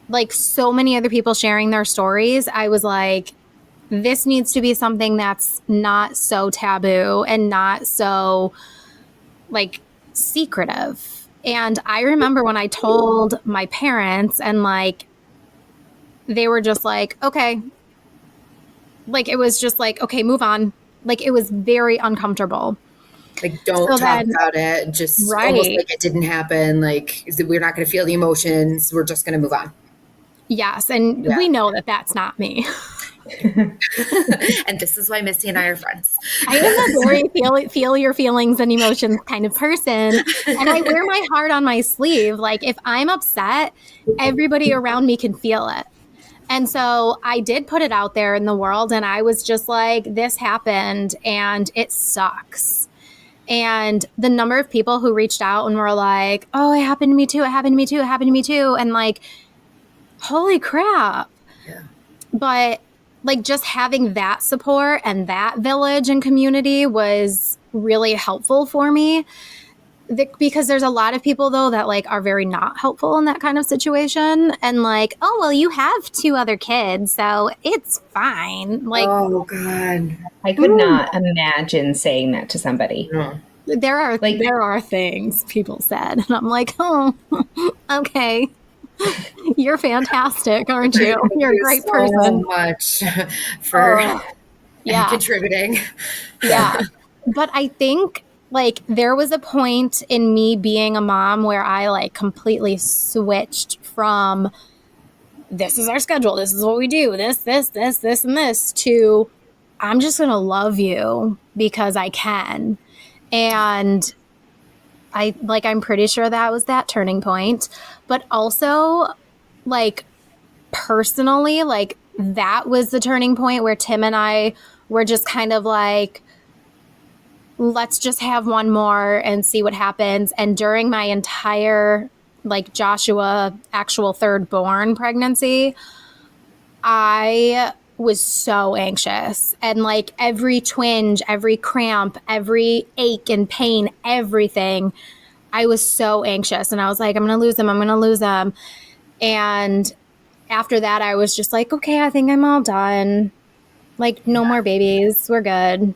[SPEAKER 5] like so many other people sharing their stories, I was like, this needs to be something that's not so taboo and not so like secretive. And I remember when I told my parents and like, they were just like, okay. Like, it was just like, okay, move on. Like, it was very uncomfortable.
[SPEAKER 6] Like, don't talk about it. Just almost like it didn't happen. Like, we're not going to feel the emotions. We're just going to move on.
[SPEAKER 5] Yes. And we know that that's not me.
[SPEAKER 6] And this is why Missy and I are friends.
[SPEAKER 5] I am a very feel your feelings and emotions kind of person. And I wear my heart on my sleeve. Like if I'm upset, everybody around me can feel it. And so I did put it out there in the world, and I was just like, this happened and it sucks. And the number of people who reached out and were like, oh, it happened to me too. It happened to me too. It happened to me too. And like, holy crap.
[SPEAKER 6] Yeah.
[SPEAKER 5] But like just having that support and that village and community was really helpful for me. Because there's a lot of people though that like are very not helpful in that kind of situation, and like, oh well, you have 2 other kids, so it's fine. Like,
[SPEAKER 6] oh God,
[SPEAKER 3] I could not imagine saying that to somebody.
[SPEAKER 6] no.
[SPEAKER 5] there are things people said, and I'm like, oh, okay. You're fantastic, aren't you? You're a great person.
[SPEAKER 6] So much for
[SPEAKER 5] yeah.
[SPEAKER 6] contributing.
[SPEAKER 5] Yeah. But I think like there was a point in me being a mom where I like completely switched from this is our schedule, this is what we do, this, and this, to I'm just going to love you because I can. And I'm pretty sure that was that turning point. But also, like, personally, like, that was the turning point where Tim and I were just kind of like, let's just have one more and see what happens. And during my entire, like, Joshua actual third born pregnancy, I was so anxious, and like every twinge, every cramp, every ache and pain, everything, I was so anxious, and I was like, I'm going to lose him. And after that, I was just like, okay, I think I'm all done. Like, no more babies. We're good.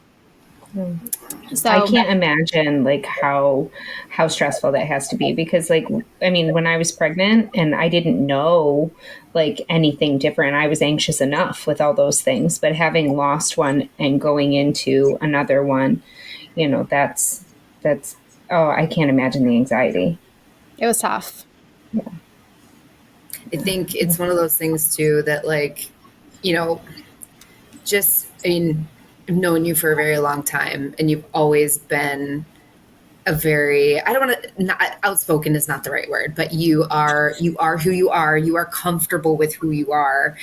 [SPEAKER 5] So
[SPEAKER 3] I can't imagine like how stressful that has to be, because like, I mean, when I was pregnant and I didn't know like anything different, I was anxious enough with all those things, but having lost one and going into another one, you know, that's oh, I can't imagine the anxiety.
[SPEAKER 5] It was tough.
[SPEAKER 3] Yeah.
[SPEAKER 6] I think it's one of those things too that, like, you know, just, I mean, I've known you for a very long time, and you've always been a very, I don't want to, not outspoken is not the right word, but you are who you are. You are comfortable with who you are,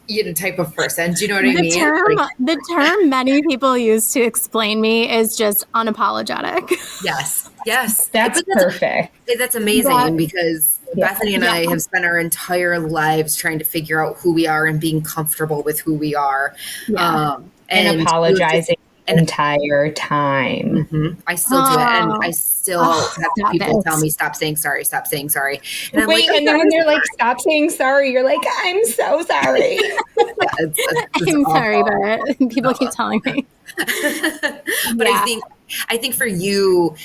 [SPEAKER 6] you know, type of person. Do you know what I mean?
[SPEAKER 5] The term many people use to explain me is just unapologetic.
[SPEAKER 6] Yes.
[SPEAKER 3] That's perfect.
[SPEAKER 6] That's amazing, because Bethany and I have spent our entire lives trying to figure out who we are and being comfortable with who we are.
[SPEAKER 5] Yeah.
[SPEAKER 3] And apologizing the entire time.
[SPEAKER 6] Mm-hmm. I still do it, and I still have people tell me, stop saying sorry. And I'm
[SPEAKER 3] wait,
[SPEAKER 6] like,
[SPEAKER 3] and then when they're like, stop saying sorry, you're like, I'm so sorry.
[SPEAKER 6] it's
[SPEAKER 5] I'm sorry, but people keep telling me.
[SPEAKER 6] But I think for you,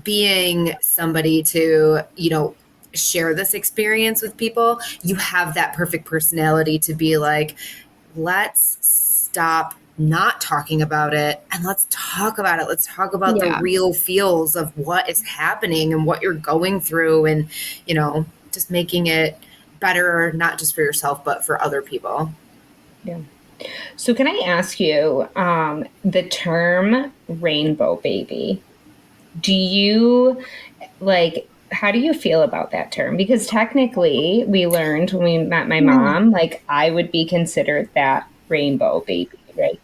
[SPEAKER 6] being somebody to, you know, share this experience with people, you have that perfect personality to be like, let's stop not talking about it and let's talk about it. Let's talk about the real feels of what is happening and what you're going through, and, you know, just making it better, not just for yourself, but for other people.
[SPEAKER 3] Yeah. So can I ask you, the term rainbow baby, do you like, how do you feel about that term? Because technically we learned when we met my mom, like I would be considered that rainbow baby, right?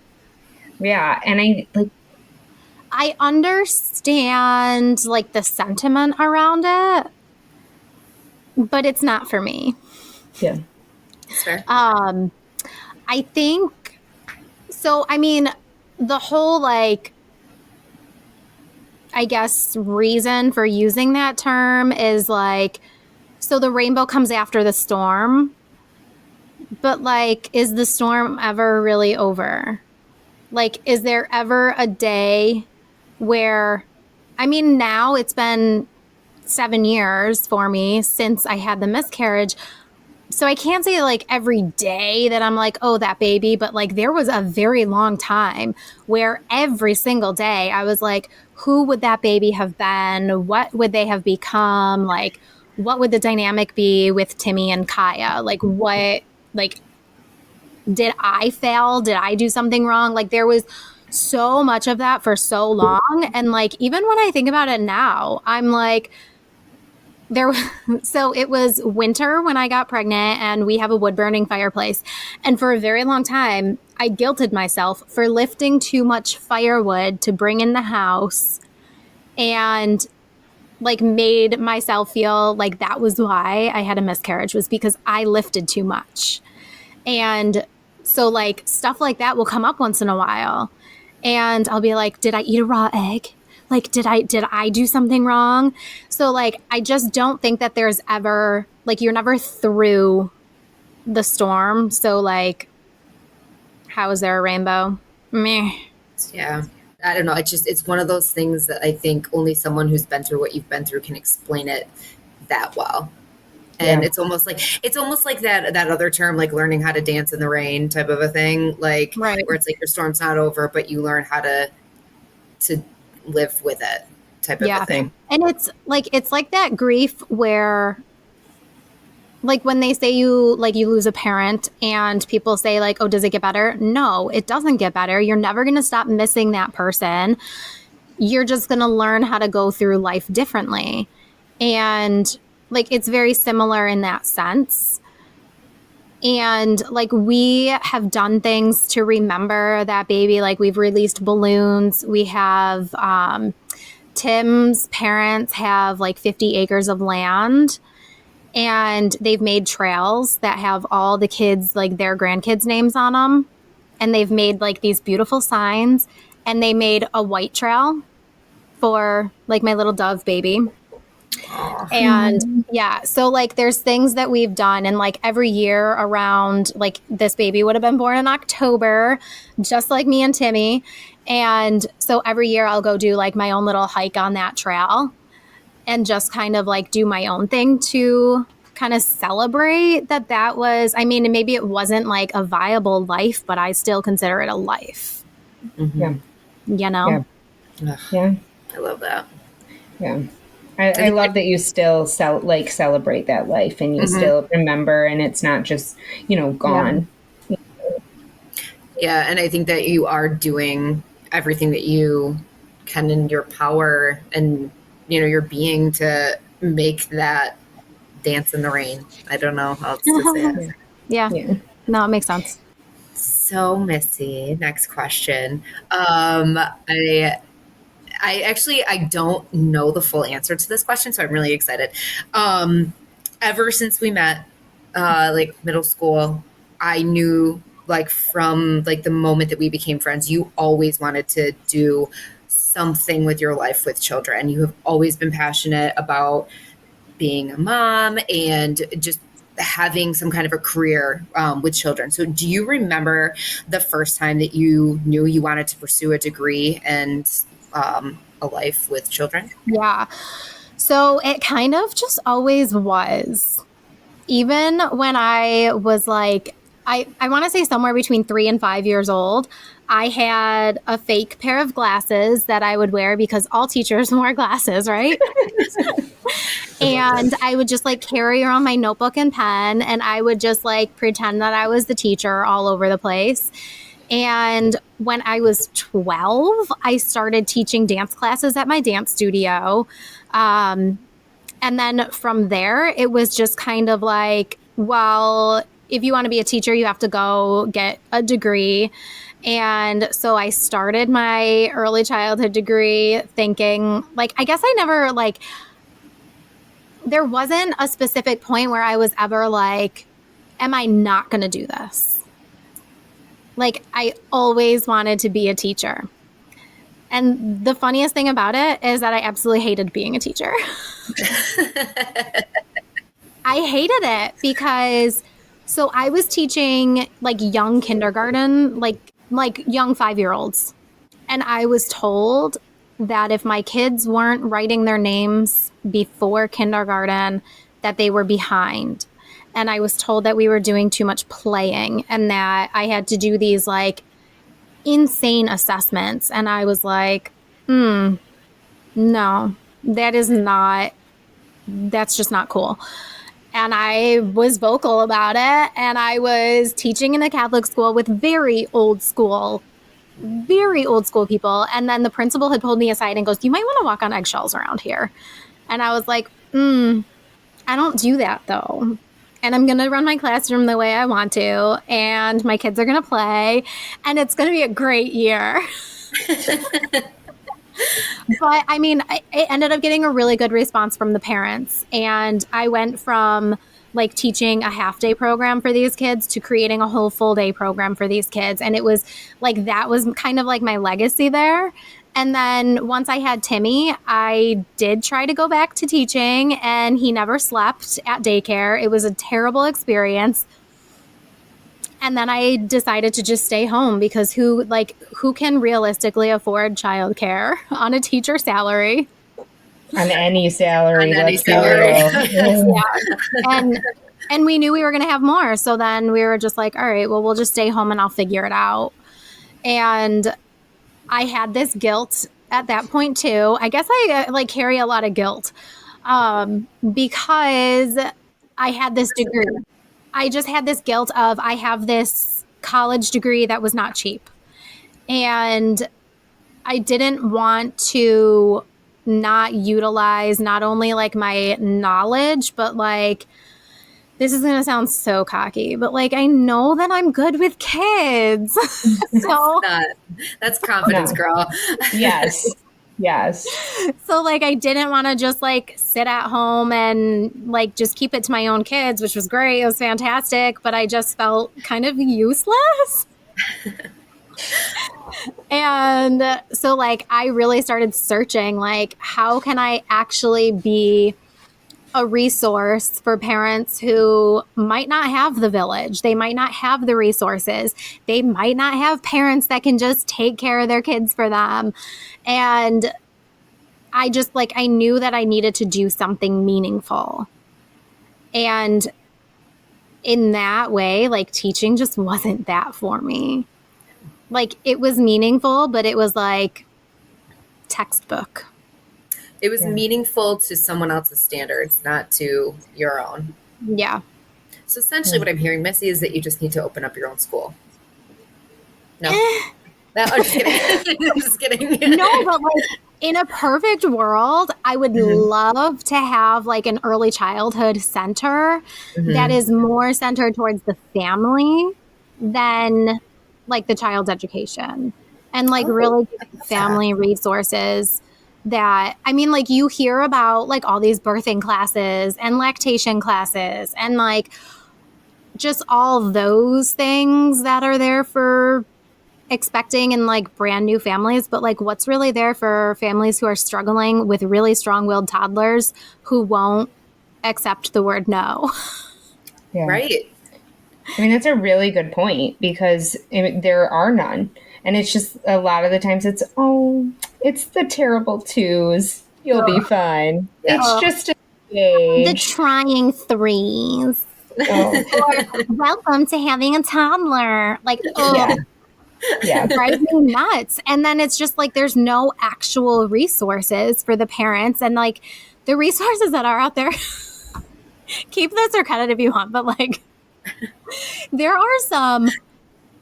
[SPEAKER 3] Yeah. And I
[SPEAKER 5] understand like the sentiment around it, but it's not for me.
[SPEAKER 3] Yeah.
[SPEAKER 6] That's fair.
[SPEAKER 5] I think so. I mean, the whole, like, I guess reason for using that term is like, so the rainbow comes after the storm, but like, is the storm ever really over? Like, is there ever a day where, I mean, now it's been 7 years for me since I had the miscarriage. So I can't say like every day that I'm like, oh, that baby, but like there was a very long time where every single day I was like, who would that baby have been? What would they have become? Like, what would the dynamic be with Timmy and Kaya? Like, what, like, did I fail? Did I do something wrong? Like there was so much of that for so long. And like, even when I think about it now, I'm like, so it was winter when I got pregnant and we have a wood burning fireplace. And for a very long time, I guilted myself for lifting too much firewood to bring in the house and like made myself feel like that was why I had a miscarriage, was because I lifted too much. And so like stuff like that will come up once in a while. And I'll be like, did I eat a raw egg? Like, did I do something wrong? So like, I just don't think that there's ever, like, you're never through the storm. So like, how is there a rainbow? Meh.
[SPEAKER 6] Yeah. I don't know. It's one of those things that I think only someone who's been through what you've been through can explain it that well. And it's almost like that other term, like learning how to dance in the rain type of a thing, like
[SPEAKER 5] Right.
[SPEAKER 6] where it's like your storm's not over, but you learn how to live with it type of a thing.
[SPEAKER 5] And it's like that grief where, like when they say you lose a parent and people say like, oh, does it get better? No, it doesn't get better. You're never going to stop missing that person. You're just going to learn how to go through life differently. And like, it's very similar in that sense. And like, we have done things to remember that baby. Like we've released balloons. We have, Tim's parents have like 50 acres of land, and they've made trails that have all the kids, like their grandkids' names on them. And they've made like these beautiful signs, and they made a white trail for like my little dove baby. And yeah, so like there's things that we've done, and like every year around, like this baby would have been born in October, just like me and Timmy. And so every year I'll go do like my own little hike on that trail and just kind of like do my own thing to kind of celebrate that was, I mean, maybe it wasn't like a viable life, but I still consider it a life.
[SPEAKER 6] Mm-hmm.
[SPEAKER 3] Yeah.
[SPEAKER 5] You know?
[SPEAKER 3] Yeah.
[SPEAKER 6] I love that.
[SPEAKER 3] Yeah. I love that you still celebrate that life, and you still remember, and it's not just, gone.
[SPEAKER 6] Yeah. And I think that you are doing everything that you can in your power and, your being to make that dance in the rain. I don't know how else to say it.
[SPEAKER 5] Yeah. No, it makes sense.
[SPEAKER 6] So Missy, next question. I don't know the full answer to this question, so I'm really excited. Ever since we met, like middle school, I knew like from like the moment that we became friends, you always wanted to do something with your life with children. You have always been passionate about being a mom and just having some kind of a career with children. So do you remember the first time that you knew you wanted to pursue a degree and a life with children?
[SPEAKER 5] Yeah. So it kind of just always was. Even when I was like, I want to say somewhere between 3 and 5 years old, I had a fake pair of glasses that I would wear because all teachers wore glasses, right? And I would just like carry around my notebook and pen, and I would just like pretend that I was the teacher all over the place. And when I was 12, I started teaching dance classes at my dance studio. And then from there, it was just kind of like, well, if you want to be a teacher, you have to go get a degree. And so I started my early childhood degree thinking, like, I guess I never, like, there wasn't a specific point where I was ever like, am I not going to do this? Like, I always wanted to be a teacher. And the funniest thing about it is that I absolutely hated being a teacher. I hated it because, so I was teaching like young kindergarten, like young 5-year-olds. And I was told that if my kids weren't writing their names before kindergarten, that they were behind. And I was told that we were doing too much playing and that I had to do these like insane assessments. And I was like, no, that's just not cool. And I was vocal about it. And I was teaching in a Catholic school with very old school people. And then the principal had pulled me aside and goes, "You might want to walk on eggshells around here." And I was like, I don't do that though. And I'm going to run my classroom the way I want to. And my kids are going to play. And it's going to be a great year. But I mean, it ended up getting a really good response from the parents. And I went from like teaching a half day program for these kids to creating a whole full day program for these kids. And it was like, that was kind of like my legacy there. And then once I had Timmy, I did try to go back to teaching, and he never slept at daycare. It was a terrible experience. And then I decided to just stay home because who can realistically afford childcare on a teacher salary?
[SPEAKER 3] On any salary.
[SPEAKER 6] On any salary.
[SPEAKER 5] Yeah. And we knew we were going to have more. So then we were just like, all right, well, we'll just stay home and I'll figure it out. And I had this guilt at that point too. I guess I carry a lot of guilt because I had this degree. I just had this guilt of I have this college degree that was not cheap. And I didn't want to not utilize not only like my knowledge, but like, this is going to sound so cocky, but like, I know that I'm good with kids. So
[SPEAKER 6] that's confidence, girl.
[SPEAKER 3] Yes. Yes.
[SPEAKER 5] So like, I didn't want to just like sit at home and like just keep it to my own kids, which was great. It was fantastic, but I just felt kind of useless. And so like, I really started searching, like, how can I actually be a resource for parents who might not have the village. They might not have the resources. They might not have parents that can just take care of their kids for them. And I just like, I knew that I needed to do something meaningful. And in that way, like teaching just wasn't that for me. Like it was meaningful, but it was like textbook.
[SPEAKER 6] It was meaningful to someone else's standards, not to your own.
[SPEAKER 5] Yeah.
[SPEAKER 6] So essentially what I'm hearing, Missy, is that you just need to open up your own school. No? No, I'm just kidding. I'm just kidding.
[SPEAKER 5] No, but like in a perfect world, I would love to have like an early childhood center that is more centered towards the family than like the child's education, and like really family resources. That, I mean, like you hear about like all these birthing classes and lactation classes and like just all those things that are there for expecting and like brand new families. But like what's really there for families who are struggling with really strong-willed toddlers who won't accept the word no?
[SPEAKER 3] Yeah.
[SPEAKER 6] Right.
[SPEAKER 3] I mean, that's a really good point because there are none. And it's just a lot of the times it's the terrible twos. You'll be fine.
[SPEAKER 6] Yeah.
[SPEAKER 3] It's just a stage.
[SPEAKER 5] The trying threes. Or welcome to having a toddler. Like,
[SPEAKER 3] Yeah.
[SPEAKER 5] drives me nuts. And then it's just like there's no actual resources for the parents. And like the resources that are out there, keep this or cut it if you want, but like there are some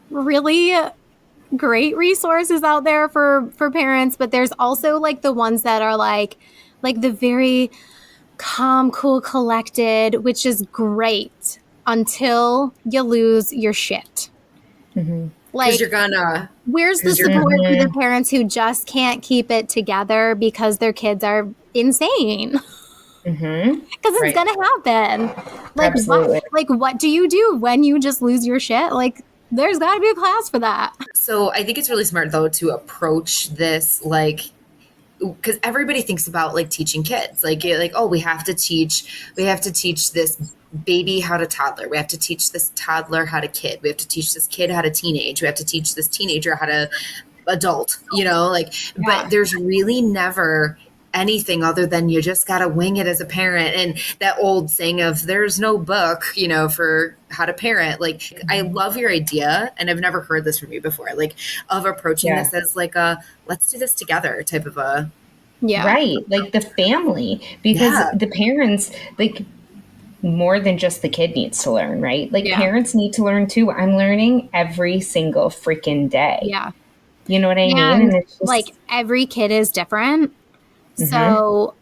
[SPEAKER 5] really great resources out there for parents, but there's also like the ones that are like the very calm, cool, collected, which is great until you lose your shit. Like
[SPEAKER 6] you're gonna.
[SPEAKER 5] Where's the support for the parents who just can't keep it together because their kids are insane? Because it's gonna happen. Like, what do you do when you just lose your shit? Like, there's got to be a class for that.
[SPEAKER 6] So I think it's really smart though to approach this like, because everybody thinks about like teaching kids, like oh, we have to teach this baby how to toddler, we have to teach this toddler how to kid, we have to teach this kid how to teenage, we have to teach this teenager how to adult, but there's really never anything other than you just got to wing it as a parent. And that old saying of there's no book, for how to parent. Like, I love your idea. And I've never heard this from you before, like of approaching this as like a, let's do this together type of a.
[SPEAKER 3] Yeah. Right. Like the family, because the parents, like more than just the kid needs to learn, right? Like
[SPEAKER 5] Yeah.
[SPEAKER 3] parents need to learn too. I'm learning every single freaking day.
[SPEAKER 5] Yeah.
[SPEAKER 3] You know what I mean?
[SPEAKER 5] And
[SPEAKER 3] And it's just
[SPEAKER 5] like every kid is different.
[SPEAKER 3] Mhm.
[SPEAKER 5] So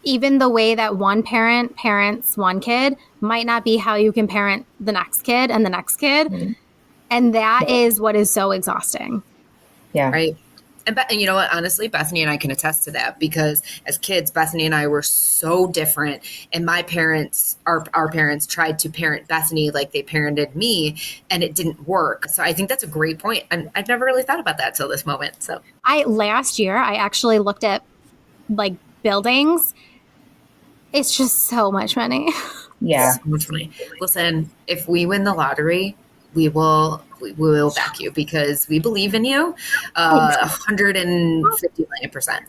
[SPEAKER 5] even the way that one parent parents one kid might not be how you can parent the next kid and the next kid.
[SPEAKER 3] Mhm.
[SPEAKER 5] And that is what is so exhausting.
[SPEAKER 3] Yeah.
[SPEAKER 6] Right. And you know what? Honestly, Bethany and I can attest to that, because as kids, Bethany and I were so different. And my parents, our parents, tried to parent Bethany like they parented me, and it didn't work. So I think that's a great point. And I've never really thought about that till this moment. So
[SPEAKER 5] Last year, I actually looked at like buildings. It's just so much money.
[SPEAKER 3] Yeah.
[SPEAKER 6] so much money. Listen, if we win the lottery, we will back you, because we believe in you 150 million percent.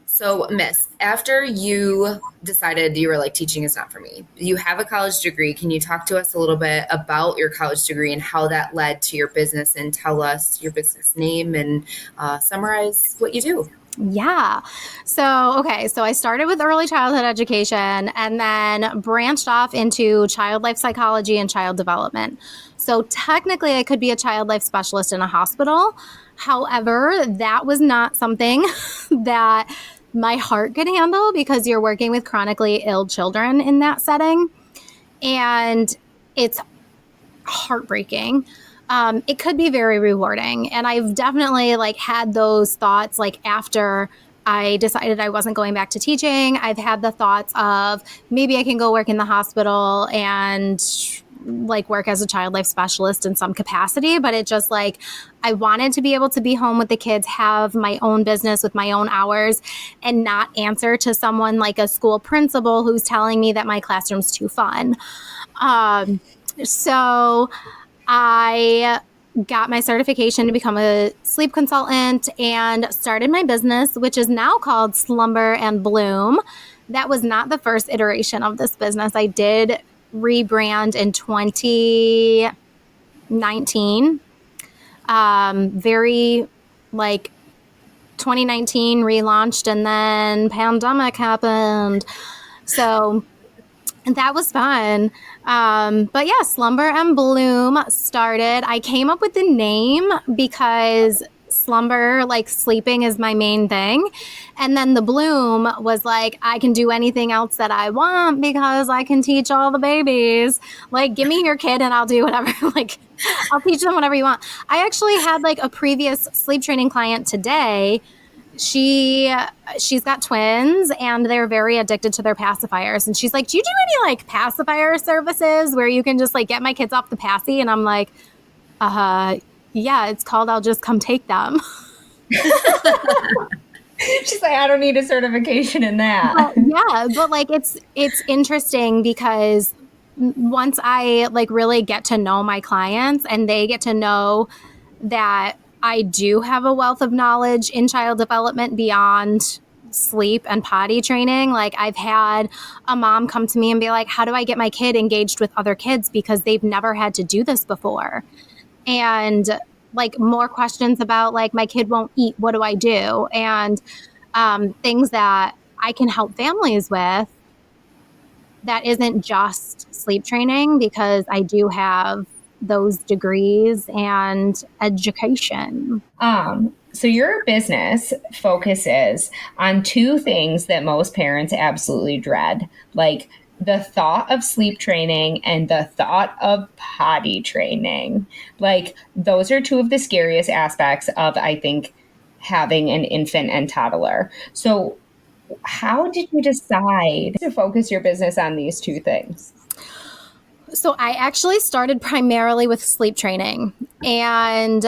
[SPEAKER 6] So, Miss, after you decided you were like, teaching is not for me, you have a college degree. Can you talk to us a little bit about your college degree and how that led to your business, and tell us your business name and summarize what you do?
[SPEAKER 5] Yeah. So I started with early childhood education and then branched off into child life psychology and child development. So technically, I could be a child life specialist in a hospital. However, that was not something that my heart could handle, because you're working with chronically ill children in that setting. And it's heartbreaking. It could be very rewarding. And I've definitely like had those thoughts like after I decided I wasn't going back to teaching. I've had the thoughts of maybe I can go work in the hospital and like work as a child life specialist in some capacity, but it just like I wanted to be able to be home with the kids, have my own business with my own hours, and not answer to someone like a school principal who's telling me that my classroom's too fun. So I got my certification to become a sleep consultant and started my business, which is now called Slumber and Bloom. That was not the first iteration of this business. I did rebrand in 2019. Very like 2019 relaunched, and then pandemic happened. So that was fun. But yeah, Slumber and Bloom started. I came up with the name because slumber, like sleeping, is my main thing. And then the bloom was like, I can do anything else that I want because I can teach all the babies. Like, give me your kid and I'll do whatever. Like, I'll teach them whatever you want. I actually had like a previous sleep training client today. She's got twins and they're very addicted to their pacifiers. And she's like, do you do any like pacifier services where you can just like get my kids off the passy? And I'm like, yeah, it's called I'll Just Come Take Them.
[SPEAKER 3] She's like, I don't need a certification in that.
[SPEAKER 5] Yeah, but like it's interesting because once I like really get to know my clients and they get to know that I do have a wealth of knowledge in child development beyond sleep and potty training. Like I've had a mom come to me and be like, how do I get my kid engaged with other kids because they've never had to do this before? And like more questions about like my kid won't eat, what do I do? And things that I can help families with that isn't just sleep training, because I do have those degrees and education.
[SPEAKER 3] So your business focuses on two things that most parents absolutely dread, like the thought of sleep training and the thought of potty training. Like those are two of the scariest aspects of, I think, having an infant and toddler. So how did you decide to focus your business on these two things?
[SPEAKER 5] So I actually started primarily with sleep training, and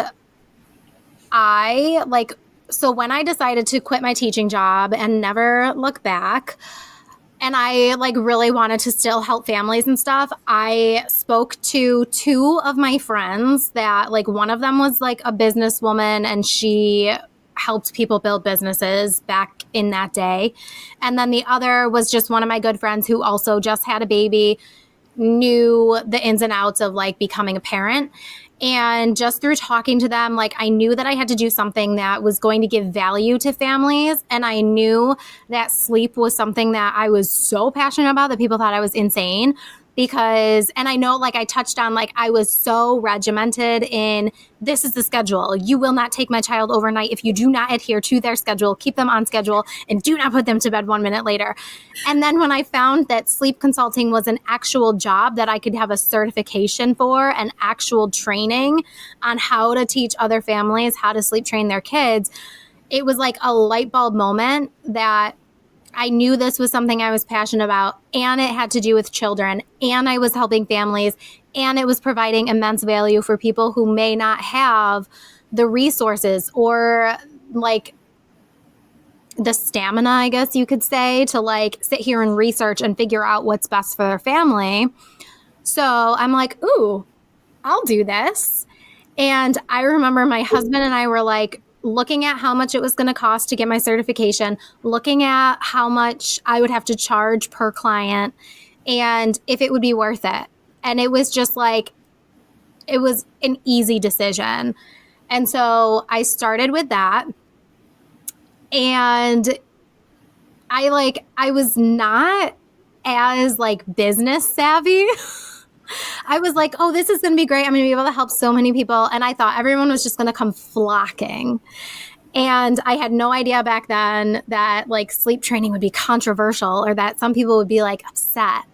[SPEAKER 5] so when I decided to quit my teaching job and never look back, and I like really wanted to still help families and stuff, I spoke to two of my friends that like one of them was like a businesswoman and she helped people build businesses back in that day. And then the other was just one of my good friends who also just had a baby, knew the ins and outs of like becoming a parent. And just through talking to them, like I knew that I had to do something that was going to give value to families. And I knew that sleep was something that I was so passionate about that people thought I was insane. Because, and I know, like I touched on, like I was so regimented in this is the schedule. You will not take my child overnight if you do not adhere to their schedule, keep them on schedule, and do not put them to bed 1 minute later. And then when I found that sleep consulting was an actual job that I could have a certification for, an actual training on how to teach other families how to sleep train their kids, it was like a light bulb moment that I knew this was something I was passionate about, and it had to do with children, and I was helping families, and it was providing immense value for people who may not have the resources or like the stamina, I guess you could say, to like sit here and research and figure out what's best for their family. So I'm like, ooh, I'll do this. And I remember my husband and I were like, looking at how much it was going to cost to get my certification, looking at how much I would have to charge per client, and if it would be worth it. And it was just like, it was an easy decision. And so I started with that. And I was not as like business savvy. I was like, oh, this is going to be great. I'm going to be able to help so many people. And I thought everyone was just going to come flocking. And I had no idea back then that like sleep training would be controversial, or that some people would be like upset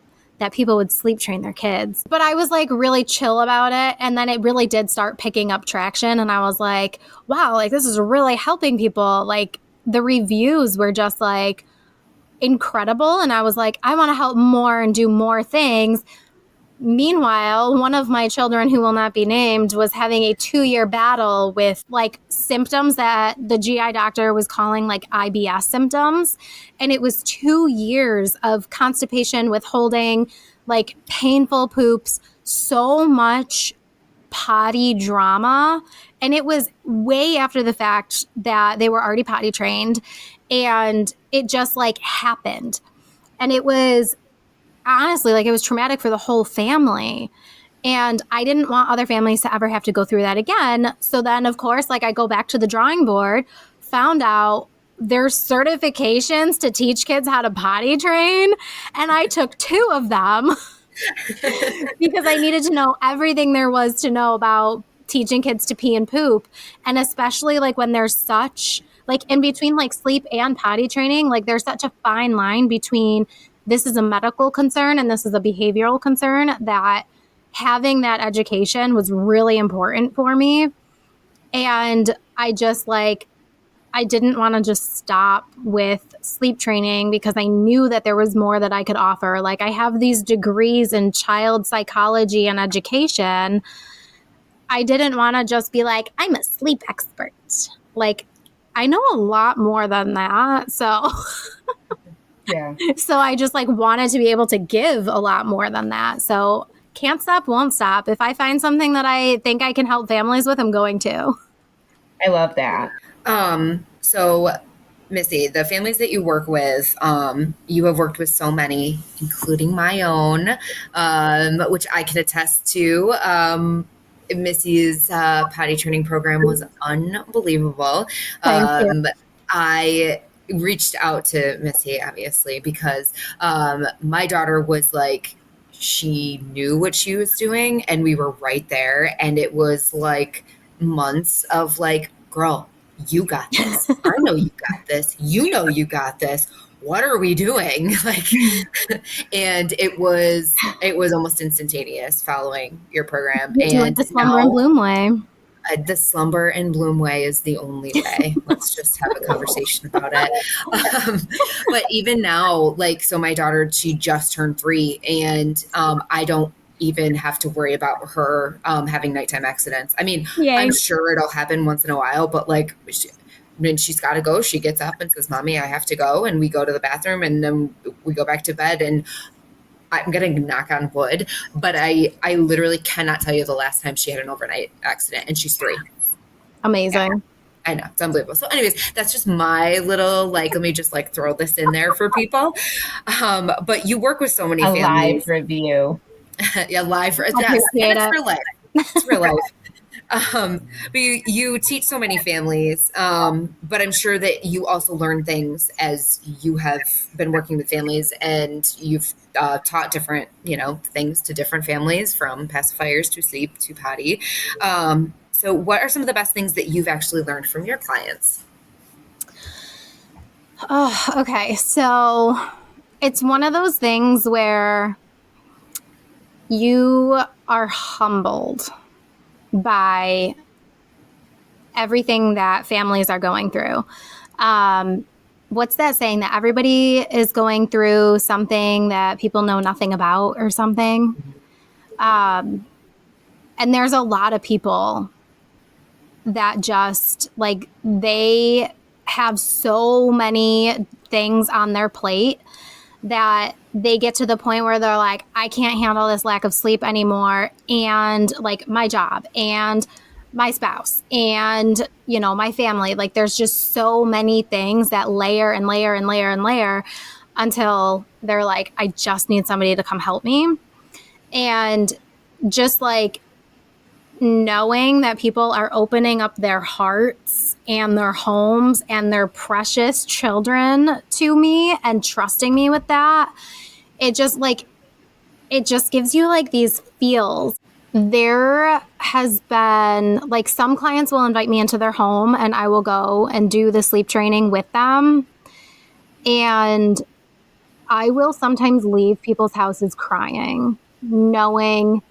[SPEAKER 5] that people would sleep train their kids. But I was like really chill about it. And then it really did start picking up traction. And I was like, wow, like this is really helping people. Like the reviews were just like incredible. And I was like, I want to help more and do more things. Meanwhile, one of my children, who will not be named, was having a 2-year battle with like symptoms that the GI doctor was calling like IBS symptoms. And it was 2 years of constipation, withholding, like painful poops, so much potty drama. And it was way after the fact that they were already potty trained. And it just like happened. And it was honestly, like it was traumatic for the whole family. And I didn't want other families to ever have to go through that again. So then, of course, like I go back to the drawing board, found out there's certifications to teach kids how to potty train. And I took 2 of them because I needed to know everything there was to know about teaching kids to pee and poop. And especially like when there's such, like in between like sleep and potty training, like there's such a fine line between this is a medical concern and this is a behavioral concern, that having that education was really important for me. And I just like, I didn't want to just stop with sleep training because I knew that there was more that I could offer. Like I have these degrees in child psychology and education. I didn't want to just be like, I'm a sleep expert. Like I know a lot more than that. So
[SPEAKER 3] Yeah.
[SPEAKER 5] So I just like wanted to be able to give a lot more than that. So can't stop, won't stop. If I find something that I think I can help families with, I'm going to.
[SPEAKER 3] I love that.
[SPEAKER 6] So Missy, the families that you work with, you have worked with so many, including my own, which I can attest to. Missy's potty training program was unbelievable.
[SPEAKER 5] Thank you.
[SPEAKER 6] I reached out to Missy, obviously, because my daughter was like, she knew what she was doing, and we were right there. And it was like months of like, girl, you got this. I know you got this. You know you got this. What are we doing? Like, and it was almost instantaneous following your program.
[SPEAKER 5] Do it
[SPEAKER 6] And
[SPEAKER 5] the Slumber and Bloom way.
[SPEAKER 6] The Slumber and Bloom way is the only way. Let's just have a conversation about it. But even now, like, so my daughter, she just turned 3, and I don't even have to worry about her having nighttime accidents. I mean,
[SPEAKER 5] Yay.
[SPEAKER 6] I'm sure it'll happen once in a while, but like, when she's got to go, she gets up and says, Mommy, I have to go. And we go to the bathroom, and then we go back to bed. And I'm going to knock on wood, but I literally cannot tell you the last time she had an overnight accident, and she's 3.
[SPEAKER 5] Amazing.
[SPEAKER 6] Yeah, I know. It's unbelievable. So anyways, that's just my little, like, let me just like throw this in there for people. But you work with so many families.
[SPEAKER 3] Live review.
[SPEAKER 6] Yeah, live.
[SPEAKER 5] Appreciate
[SPEAKER 6] Yes, and it's
[SPEAKER 5] it.
[SPEAKER 6] real life. It's real life. But you teach so many families, but I'm sure that you also learn things as you have been working with families, and you've taught different, things to different families, from pacifiers to sleep to potty. So what are some of the best things that you've actually learned from your clients?
[SPEAKER 5] Oh, okay. So it's one of those things where you are humbled by everything that families are going through. What's that saying, that everybody is going through something that people know nothing about or something? And there's a lot of people that just like, they have so many things on their plate that they get to the point where they're like, I can't handle this lack of sleep anymore. And like my job and my spouse and, my family, like there's just so many things that layer and layer and layer and layer until they're like, I just need somebody to come help me. And just like knowing that people are opening up their hearts and their homes and their precious children to me and trusting me with that, it just gives you like these feels. There has been like, some clients will invite me into their home and I will go and do the sleep training with them. And I will sometimes leave people's houses crying, knowing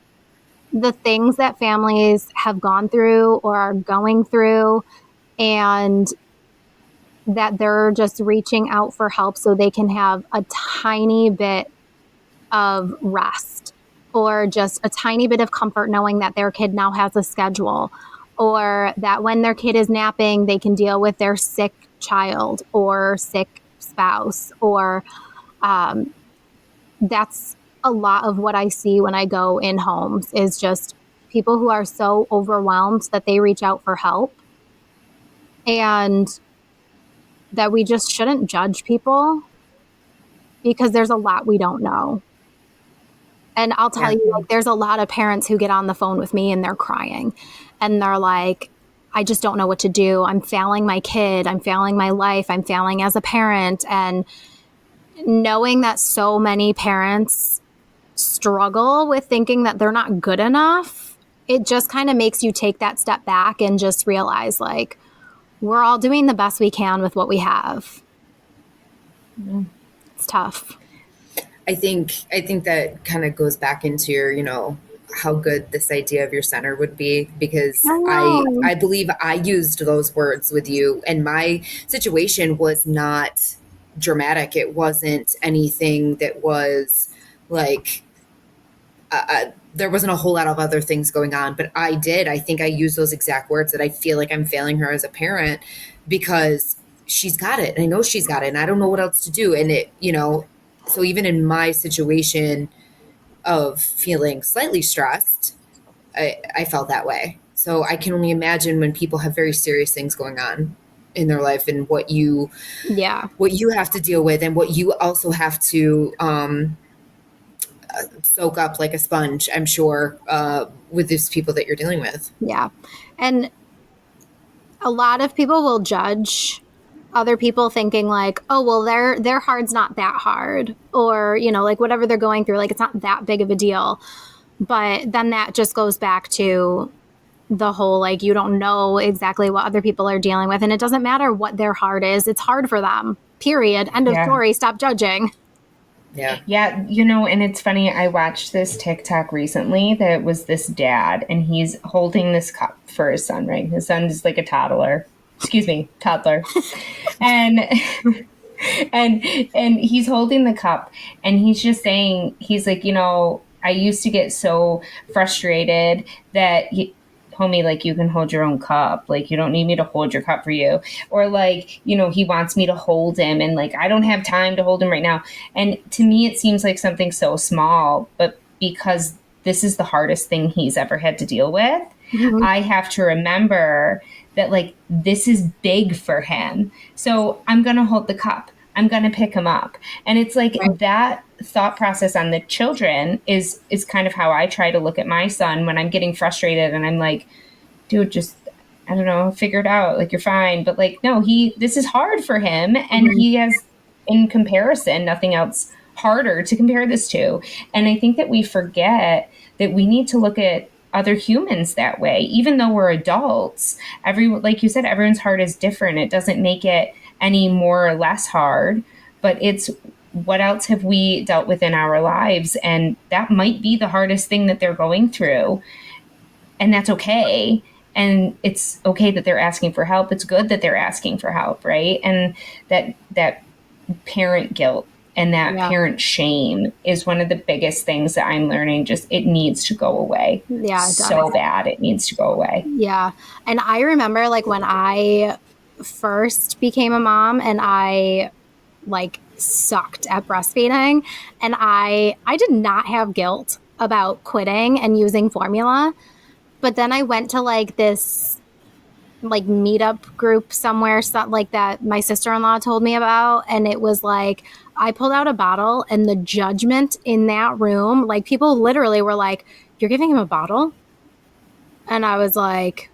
[SPEAKER 5] the things that families have gone through or are going through, and that they're just reaching out for help so they can have a tiny bit of rest, or just a tiny bit of comfort knowing that their kid now has a schedule, or that when their kid is napping, they can deal with their sick child or sick spouse, or that's a lot of what I see when I go in homes, is just people who are so overwhelmed that they reach out for help, and that we just shouldn't judge people because there's a lot we don't know. And I'll tell you, like, there's a lot of parents who get on the phone with me and they're crying and they're like, I just don't know what to do. I'm failing my kid. I'm failing my life. I'm failing as a parent. And knowing that so many parents struggle with thinking that they're not good enough, it just kind of makes you take that step back and just realize, like, we're all doing the best we can with what we have. It's tough.
[SPEAKER 6] I think that kind of goes back into your, how good this idea of your center would be, because I believe I used those words with you, and my situation was not dramatic. It wasn't anything that was like, there wasn't a whole lot of other things going on, but I think I used those exact words, that I feel like I'm failing her as a parent because she's got it. And I know she's got it, and I don't know what else to do. And so even in my situation of feeling slightly stressed, I felt that way. So I can only imagine when people have very serious things going on in their life, and what you have to deal with, and what you also have to soak up like a sponge, I'm sure, with these people that you're dealing with.
[SPEAKER 5] Yeah. And a lot of people will judge other people thinking like, oh, well, their hard's not that hard, or, like whatever they're going through, like it's not that big of a deal. But then that just goes back to the whole, like, you don't know exactly what other people are dealing with. And it doesn't matter what their heart is. It's hard for them, period. End of story. Stop judging.
[SPEAKER 6] Yeah.
[SPEAKER 3] Yeah. And it's funny. I watched this TikTok recently that was this dad, and he's holding this cup for his son, right? His son is like a toddler. and he's holding the cup, and he's just saying, he's like, I used to get so frustrated that homie, like, you can hold your own cup. Like, you don't need me to hold your cup for you. Or like, he wants me to hold him, and like, I don't have time to hold him right now. And to me, it seems like something so small, but because this is the hardest thing he's ever had to deal with, I have to remember that, like, this is big for him. So I'm going to hold the cup. I'm going to pick him up. And it's like that thought process on the children is kind of how I try to look at my son when I'm getting frustrated, and I'm like, dude, just, I don't know, figure it out. Like, you're fine. But like, no, this is hard for him. And he has, in comparison, nothing else harder to compare this to. And I think that we forget that we need to look at other humans that way, even though we're adults. Like you said, everyone's heart is different. It doesn't make it any more or less hard, but it's what else have we dealt with in our lives? And that might be the hardest thing that they're going through. And that's okay. And it's okay that they're asking for help. It's good that they're asking for help, right? And that parent guilt and that parent shame is one of the biggest things that I'm learning. Just, it needs to go away.
[SPEAKER 5] Yeah,
[SPEAKER 3] so bad. It needs to go away.
[SPEAKER 5] Yeah. And I remember like when I first became a mom and I like sucked at breastfeeding, and I did not have guilt about quitting and using formula. But then I went to like this like meetup group somewhere, like that my sister-in-law told me about. And it was like, I pulled out a bottle, and the judgment in that room, like people literally were like, "You're giving him a bottle?" And I was like,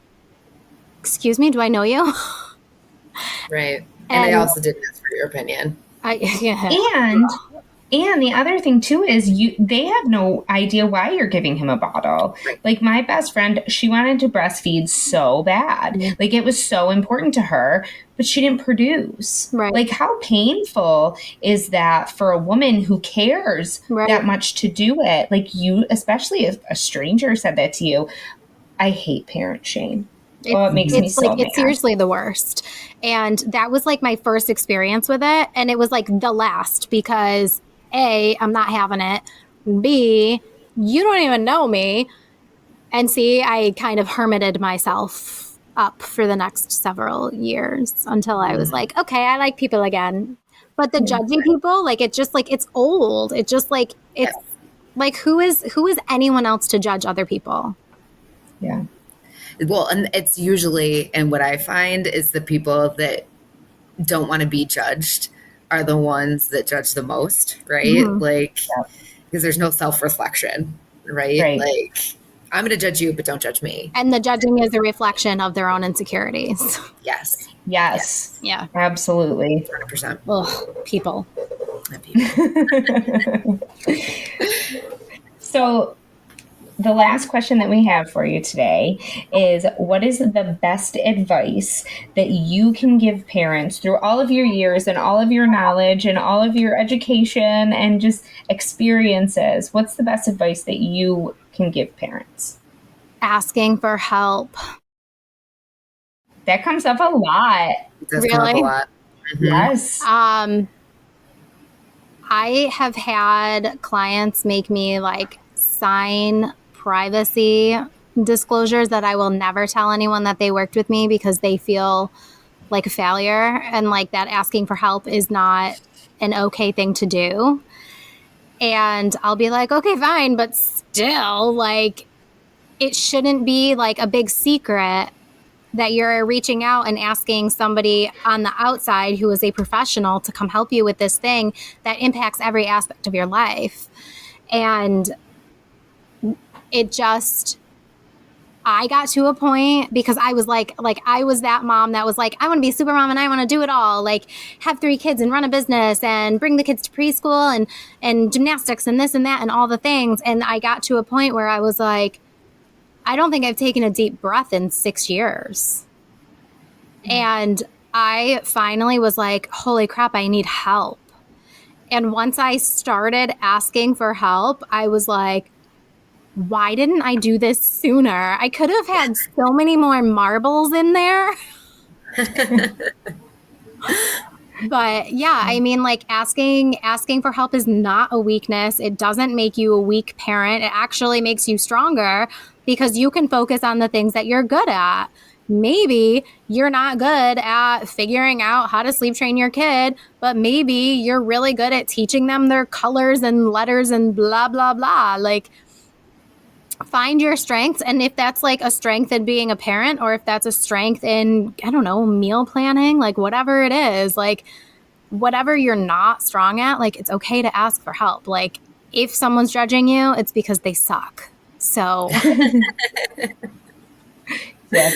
[SPEAKER 5] "Excuse me, do I know you?"
[SPEAKER 6] Right. And I also didn't ask for your opinion.
[SPEAKER 3] And the other thing too is they have no idea why you're giving him a bottle. Right. Like my best friend, she wanted to breastfeed so bad. Mm-hmm. Like it was so important to her, but she didn't produce. Right. Like how painful is that for a woman who cares that much to do it? Like you, especially if a stranger said that to you. I hate parent shame. It makes me so mad.
[SPEAKER 5] It's seriously the worst. And that was like my first experience with it. And it was like the last because A, I'm not having it. B, you don't even know me. And C, I kind of hermited myself up for the next several years until I was like, okay, I like people again. But the judging people, like, it's just like, it's old. It's just like, it's like, who is anyone else to judge other people?
[SPEAKER 3] Yeah.
[SPEAKER 6] Well, and it's usually, and what I find is the people that don't want to be judged are the ones that judge the most, right? Mm-hmm. Like, because there's no self-reflection, right? Like, I'm going to judge you, but don't judge me.
[SPEAKER 5] And the judging is a reflection of their own insecurities.
[SPEAKER 3] Yes.
[SPEAKER 5] Yeah.
[SPEAKER 3] Absolutely.
[SPEAKER 6] 100%.
[SPEAKER 5] Ugh, people.
[SPEAKER 3] So, the last question that we have for you today is, what is the best advice that you can give parents through all of your years and all of your knowledge and all of your education and just experiences? What's the best advice that you can give parents?
[SPEAKER 5] Asking for help.
[SPEAKER 3] That comes up a lot.
[SPEAKER 6] It does come up a lot.
[SPEAKER 3] Mm-hmm. Yes.
[SPEAKER 5] I have had clients make me like sign privacy disclosures that I will never tell anyone that they worked with me because they feel like a failure and like that asking for help is not an okay thing to do. And I'll be like, okay, fine, but still, like, it shouldn't be like a big secret that you're reaching out and asking somebody on the outside who is a professional to come help you with this thing that impacts every aspect of your life. And it just, I got to a point because I was like I was that mom that was like, I want to be a super mom and I want to do it all, like have 3 kids and run a business and bring the kids to preschool and gymnastics and this and that and all the things. And I got to a point where I was like, I don't think I've taken a deep breath in 6 years. And I finally was like, holy crap, I need help. And once I started asking for help, I was like, why didn't I do this sooner? I could have had so many more marbles in there. But yeah, I mean, like asking for help is not a weakness. It doesn't make you a weak parent. It actually makes you stronger because you can focus on the things that you're good at. Maybe you're not good at figuring out how to sleep train your kid, but maybe you're really good at teaching them their colors and letters and blah, blah, blah. Like, find your strengths. And if that's like a strength in being a parent, or if that's a strength in, I don't know, meal planning, like whatever it is, like whatever you're not strong at, like it's okay to ask for help. Like if someone's judging you, it's because they suck. So
[SPEAKER 3] Yeah.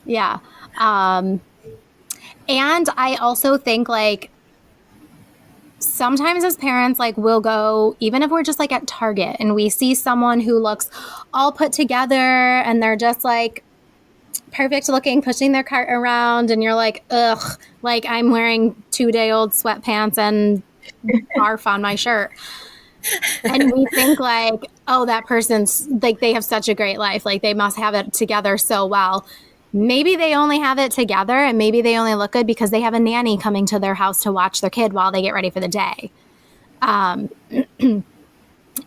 [SPEAKER 5] Yeah. And I also think like sometimes as parents, like we'll go, even if we're just like at Target and we see someone who looks all put together and they're just like perfect looking, pushing their cart around, and you're like, ugh, like I'm wearing 2-day-old sweatpants and barf on my shirt. And we think like, oh, that person's like, they have such a great life. Like they must have it together so well. Maybe they only have it together and maybe they only look good because they have a nanny coming to their house to watch their kid while they get ready for the day. And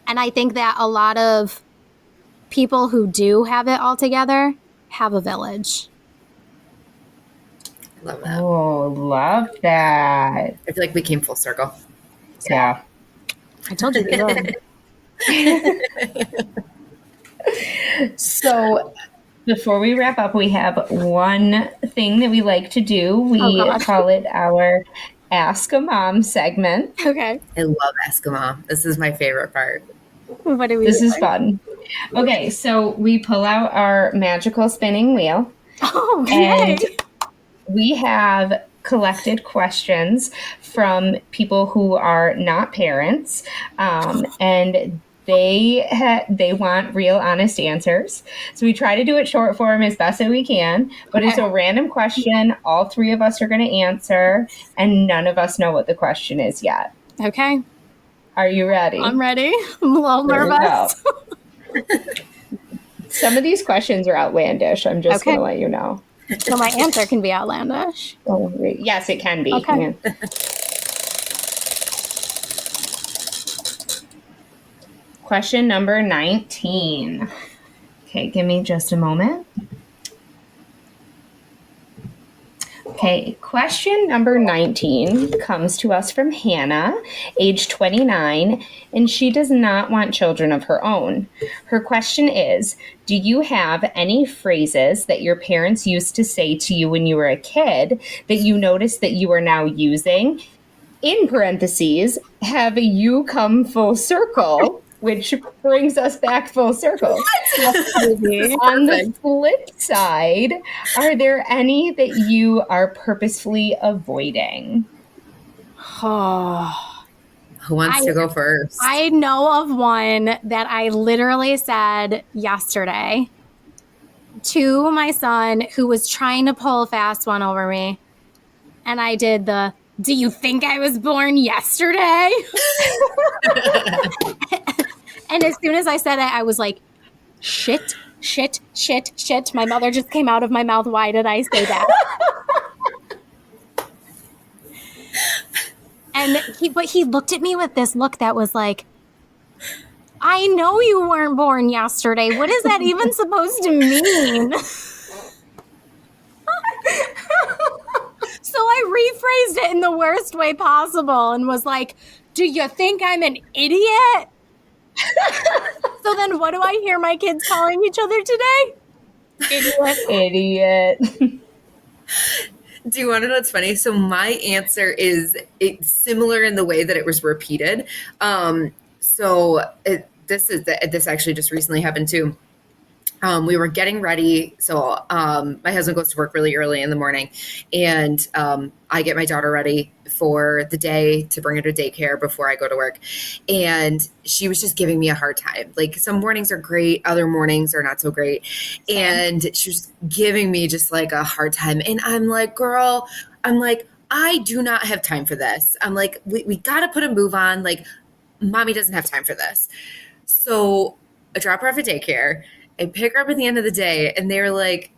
[SPEAKER 5] I think that a lot of people who do have it all together have a village.
[SPEAKER 6] Love that.
[SPEAKER 3] Oh, love that.
[SPEAKER 6] I feel like we came full circle.
[SPEAKER 3] Yeah.
[SPEAKER 5] I told you.
[SPEAKER 3] So before we wrap up, we have one thing that we like to do. We call it our Ask a Mom segment.
[SPEAKER 5] Okay.
[SPEAKER 6] I love Ask a Mom. This is my favorite part.
[SPEAKER 5] What do we
[SPEAKER 3] This
[SPEAKER 5] do?
[SPEAKER 3] is fun. Okay, so we pull out our magical spinning wheel.
[SPEAKER 5] Okay.
[SPEAKER 3] And we have collected questions from people who are not parents, and they want real, honest answers. So we try to do it short form as best as we can, but it's a random question. All three of us are going to answer, and none of us know what the question is yet.
[SPEAKER 5] Okay.
[SPEAKER 3] Are you ready?
[SPEAKER 5] I'm ready. I'm a little nervous.
[SPEAKER 3] Some of these questions are outlandish. I'm just going to let you know.
[SPEAKER 5] So my answer can be outlandish.
[SPEAKER 3] Oh, yes, it can be.
[SPEAKER 5] Okay.
[SPEAKER 3] Yeah. Question number 19. Okay, give me just a moment. Okay, question number 19 comes to us from Hannah, age 29, and she does not want children of her own. Her question is, do you have any phrases that your parents used to say to you when you were a kid that you notice that you are now using? In parentheses, have you come full circle? Which brings us back full circle. On the flip side, are there any that you are purposefully avoiding?
[SPEAKER 6] Who wants to go first?
[SPEAKER 5] I know of one that I literally said yesterday to my son who was trying to pull a fast one over me. And I did the, do you think I was born yesterday? And as soon as I said it, I was like, shit. My mother just came out of my mouth. Why did I say that? And he looked at me with this look that was like, I know you weren't born yesterday. What is that even supposed to mean? So I rephrased it in the worst way possible and was like, do you think I'm an idiot? So then what do I hear my kids calling each other today? Idiot.
[SPEAKER 6] Do you want to know what's funny? So my answer is it's similar in the way that it was repeated. This actually just recently happened too. We were getting ready. So my husband goes to work really early in the morning, and I get my daughter ready for the day to bring her to daycare before I go to work. And she was just giving me a hard time. Like some mornings are great, other mornings are not so great. And she was giving me just like a hard time. And I'm like, girl, I do not have time for this. I'm like, we got to put a move on. Like, mommy doesn't have time for this. So I drop her off at daycare. I pick her up at the end of the day, and they were like,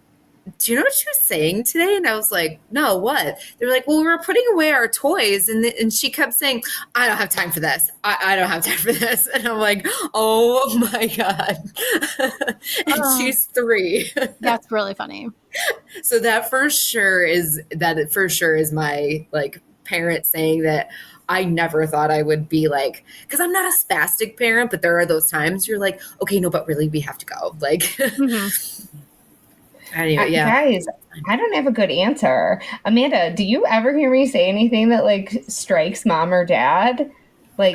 [SPEAKER 6] do you know what she was saying today? And I was like, no, what? They were like, well, we were putting away our toys. And she kept saying, I don't have time for this. I don't have time for this. And I'm like, oh my God. And she's 3.
[SPEAKER 5] That's really funny.
[SPEAKER 6] So that for sure is my like parent saying that I never thought I would be like, because I'm not a spastic parent, but there are those times you're like, okay, no, but really we have to go. Like, anyway, yeah.
[SPEAKER 3] Guys, I don't have a good answer. Amanda, do you ever hear me say anything that like strikes mom or dad? Like,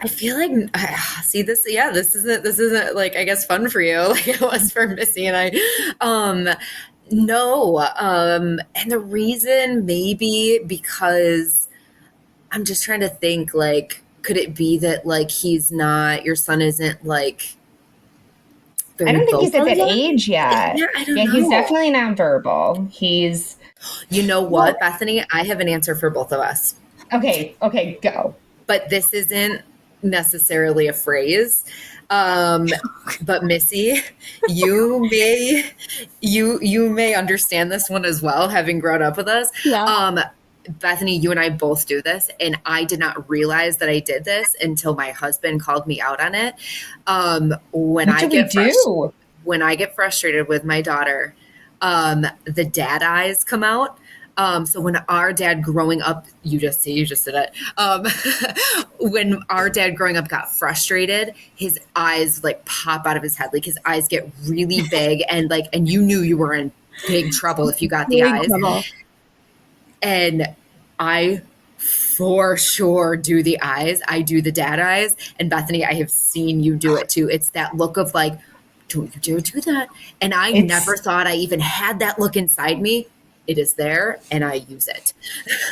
[SPEAKER 6] I feel like see this. Yeah, this isn't like I guess fun for you like it was for Missy and I. No, and the reason maybe because I'm just trying to think like could it be that like he's not your son isn't like
[SPEAKER 3] I
[SPEAKER 6] very
[SPEAKER 3] don't think he's at
[SPEAKER 6] vocal
[SPEAKER 3] that
[SPEAKER 6] yet?
[SPEAKER 3] age yet.
[SPEAKER 6] Yeah, I don't
[SPEAKER 3] Yeah,
[SPEAKER 6] know.
[SPEAKER 3] he's definitely nonverbal. He's
[SPEAKER 6] You know what, Bethany? I have an answer for both of us.
[SPEAKER 3] okay, go.
[SPEAKER 6] But this isn't necessarily a phrase. But Missy, you may understand this one as well, having grown up with us.
[SPEAKER 5] Yeah.
[SPEAKER 6] Bethany, you and I both do this, and I did not realize that I did this until my husband called me out on it. When
[SPEAKER 3] What
[SPEAKER 6] I
[SPEAKER 3] do we
[SPEAKER 6] get
[SPEAKER 3] do?
[SPEAKER 6] when I get frustrated with my daughter, the dad eyes come out. So when our dad growing up, you just did it. When our dad growing up got frustrated, his eyes like pop out of his head. Like his eyes get really big and you knew you were in big trouble if you got the eyes.
[SPEAKER 5] Trouble.
[SPEAKER 6] And I for sure do the eyes. I do the dad eyes. And Bethany, I have seen you do it too. It's that look of like, don't you dare do that. And I never thought I even had that look inside me. It is there and I use it.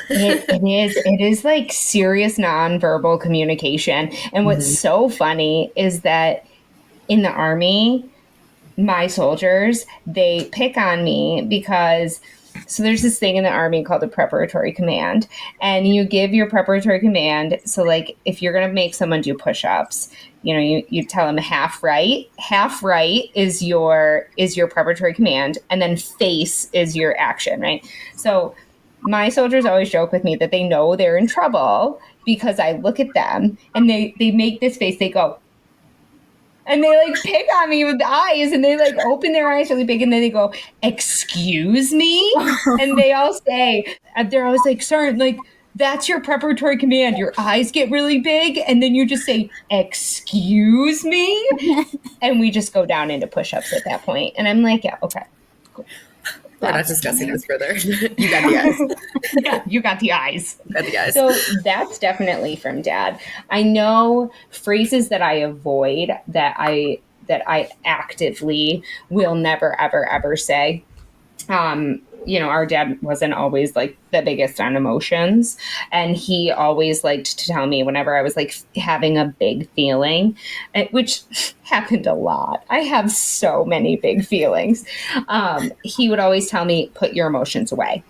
[SPEAKER 3] It is like serious nonverbal communication. And what's so funny is that in the Army, my soldiers, they pick on me because so there's this thing in the Army called a preparatory command, and you give your preparatory command. So like if you're going to make someone do push-ups, you tell them half right is your preparatory command, and then face is your action, right? So my soldiers always joke with me that they know they're in trouble because I look at them and they make this face, they go, and they like pick on me with the eyes and they like open their eyes really big and then they go, excuse me? And they all say, they're always like, sir, like, that's your preparatory command. Your eyes get really big and then you just say, excuse me? And we just go down into push-ups at that point. And I'm like, yeah, okay. Cool.
[SPEAKER 6] We're not discussing this further. You got the eyes.
[SPEAKER 3] Yeah, you got the eyes.
[SPEAKER 6] Got the eyes.
[SPEAKER 3] So that's definitely from Dad. I know phrases that I avoid that I actively will never, ever, ever say. Our dad wasn't always like the biggest on emotions, and he always liked to tell me whenever I was like having a big feeling, which happened a lot. I have so many big feelings. He would always tell me, put your emotions away.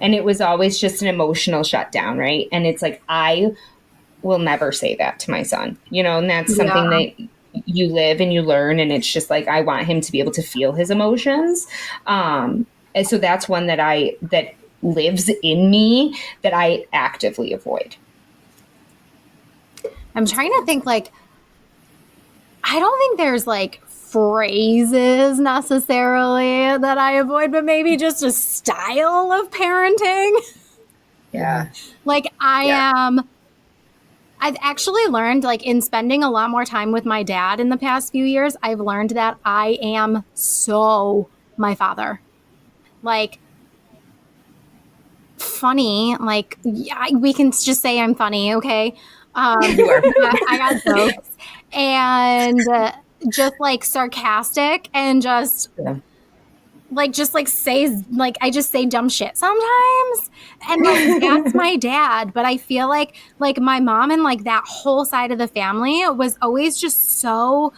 [SPEAKER 3] And it was always just an emotional shutdown, right? And it's like, I will never say that to my son, and that's something that you live and you learn. And it's just like, I want him to be able to feel his emotions. And so that's one that lives in me that I actively avoid.
[SPEAKER 5] I'm trying to think like, I don't think there's like phrases necessarily that I avoid, but maybe just a style of parenting.
[SPEAKER 6] Yeah.
[SPEAKER 5] Like I've actually learned like in spending a lot more time with my dad in the past few years, I've learned that I am so my father. Like funny, like we can just say I'm funny, okay?
[SPEAKER 6] You are.
[SPEAKER 5] I got jokes and just like sarcastic and just say like I just say dumb shit sometimes, and like that's my dad. But I feel like my mom and like that whole side of the family was always just so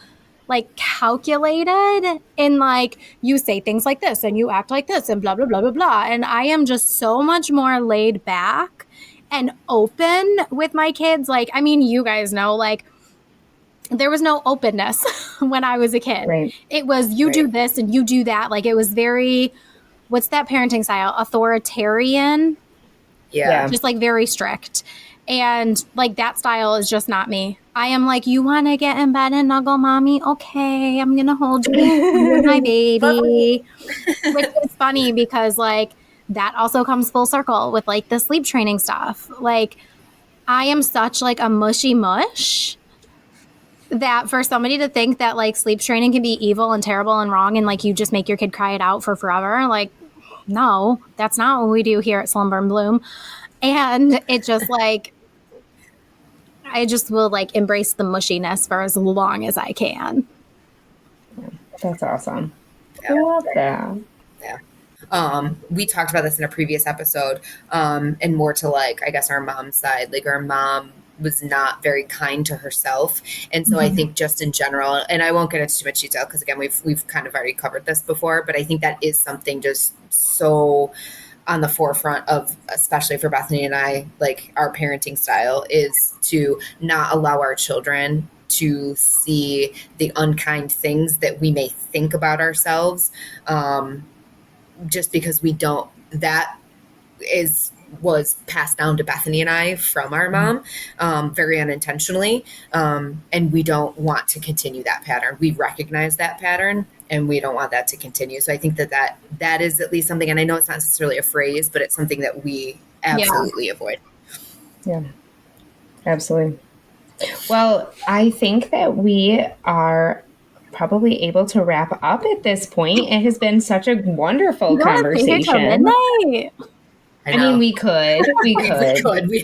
[SPEAKER 5] like calculated in like you say things like this and you act like this and blah blah blah blah blah, and I am just so much more laid back and open with my kids. Like I mean, you guys know, like there was no openness when I was a kid.
[SPEAKER 3] Right.
[SPEAKER 5] It was you do this and you do that. Like it was very, what's that parenting style? Authoritarian.
[SPEAKER 6] Yeah.
[SPEAKER 5] Just like very strict. And like that style is just not me. I am like, you want to get in bed and snuggle, mommy? Okay, I'm going to hold you. You're my baby. Which is funny because like that also comes full circle with like the sleep training stuff. Like I am such like a mushy mush that for somebody to think that like sleep training can be evil and terrible and wrong and like you just make your kid cry it out for forever, like no, that's not what we do here at Slumber and Bloom. And it just like I just will like embrace the mushiness for as long as I can.
[SPEAKER 3] That's awesome. I love that.
[SPEAKER 6] We talked about this in a previous episode, and more to like, I guess, our mom's side. Like, our mom was not very kind to herself, and so I think just in general, and I won't get into too much detail because again, we've kind of already covered this before, but I think that is something just so on the forefront of, especially for Bethany and I, like our parenting style is to not allow our children to see the unkind things that we may think about ourselves. Just because we don't, that was passed down to Bethany and I from our mom, very unintentionally. And we don't want to continue that pattern. We recognize that pattern and we don't want that to continue. So I think that is at least something, and I know it's not necessarily a phrase, but it's something that we absolutely avoid.
[SPEAKER 3] Yeah, absolutely. Well, I think that we are probably able to wrap up at this point. It has been such a wonderful conversation.
[SPEAKER 5] Midnight.
[SPEAKER 3] I mean, we could.
[SPEAKER 6] We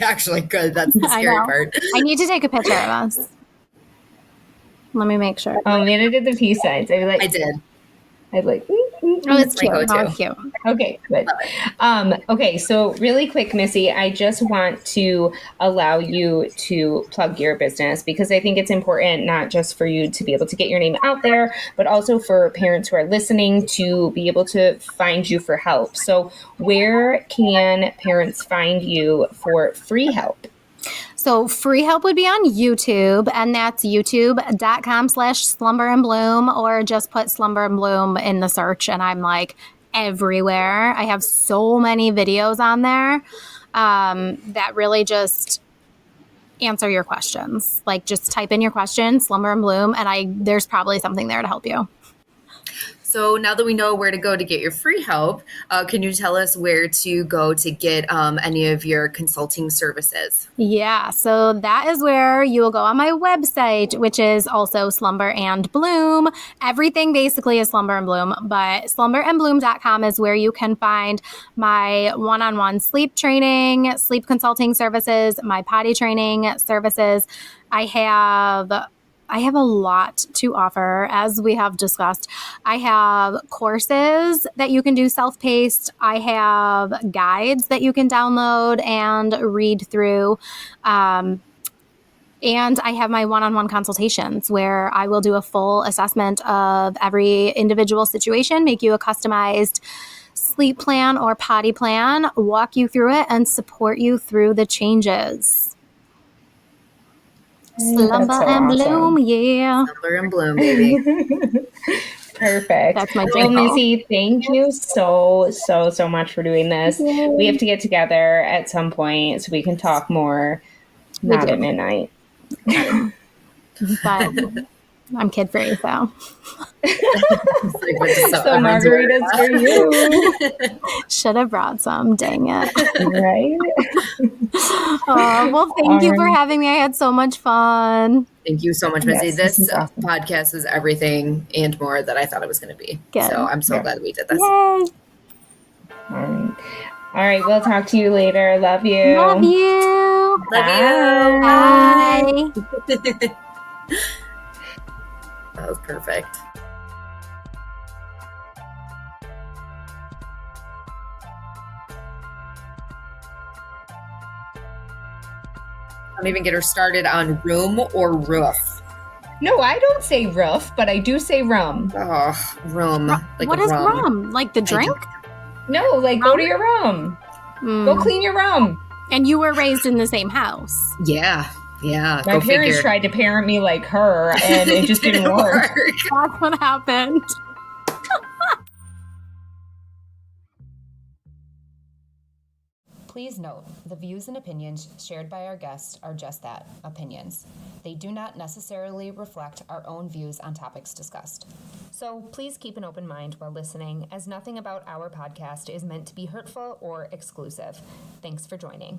[SPEAKER 6] actually could. That's the scary part.
[SPEAKER 5] I need to take a picture of us. Let me make sure.
[SPEAKER 3] Oh, man, I did the peace signs.
[SPEAKER 6] I did.
[SPEAKER 3] I'd like.
[SPEAKER 5] Oh, it's cute. Oh, cute.
[SPEAKER 3] Okay, good. Okay, so really quick, Missy, I just want to allow you to plug your business because I think it's important not just for you to be able to get your name out there, but also for parents who are listening to be able to find you for help. So where can parents find you for free help?
[SPEAKER 5] So free help would be on YouTube, and that's youtube.com/Slumber and Bloom, or just put Slumber and Bloom in the search, and I'm like everywhere. I have so many videos on there that really just answer your questions. Like, just type in your question, Slumber and Bloom, and there's probably something there to help you.
[SPEAKER 6] So now that we know where to go to get your free help, can you tell us where to go to get any of your consulting services?
[SPEAKER 5] Yeah, so that is where you will go on my website, which is also Slumber and Bloom. Everything basically is Slumber and Bloom, but slumberandbloom.com is where you can find my one-on-one sleep training, sleep consulting services, my potty training services. I have a lot to offer, as we have discussed. I have courses that you can do self-paced. I have guides that you can download and read through. And I have my one-on-one consultations where I will do a full assessment of every individual situation, make you a customized sleep plan or potty plan, walk you through it, and support you through the changes. Slumber and Bloom, yeah.
[SPEAKER 6] Slumber and Bloom, baby.
[SPEAKER 3] Perfect.
[SPEAKER 5] That's my
[SPEAKER 3] Well,
[SPEAKER 5] dream.
[SPEAKER 3] Missy, thank you so much for doing this. Yay. We have to get together at some point so we can talk more. Not at midnight.
[SPEAKER 5] But I'm kid free, so.
[SPEAKER 3] So margaritas for you.
[SPEAKER 5] Should have brought some, dang it.
[SPEAKER 3] Right?
[SPEAKER 5] Well, thank you for having me. I had so much fun.
[SPEAKER 6] Thank you so much, Missy.
[SPEAKER 3] Yes,
[SPEAKER 6] this
[SPEAKER 3] awesome.
[SPEAKER 6] podcast is everything and more that I thought it was going to be.
[SPEAKER 5] Good.
[SPEAKER 6] So I'm so glad we did this.
[SPEAKER 5] Yay.
[SPEAKER 3] All right. We'll talk to you later. Love you.
[SPEAKER 5] Love you.
[SPEAKER 6] Love you.
[SPEAKER 5] Bye.
[SPEAKER 6] That was perfect. Don't even get her started on room or roof.
[SPEAKER 3] No, I don't say roof, but I do say rum.
[SPEAKER 6] Oh, room. Like
[SPEAKER 5] what is rum? Like the drink?
[SPEAKER 3] No, like go to your room. Go clean your room.
[SPEAKER 5] And you were raised in the same house.
[SPEAKER 6] Yeah.
[SPEAKER 3] My parents tried to parent me like her, and it just didn't work.
[SPEAKER 5] That's what happened.
[SPEAKER 7] Please note, the views and opinions shared by our guests are just that, opinions. They do not necessarily reflect our own views on topics discussed. So please keep an open mind while listening, as nothing about our podcast is meant to be hurtful or exclusive. Thanks for joining.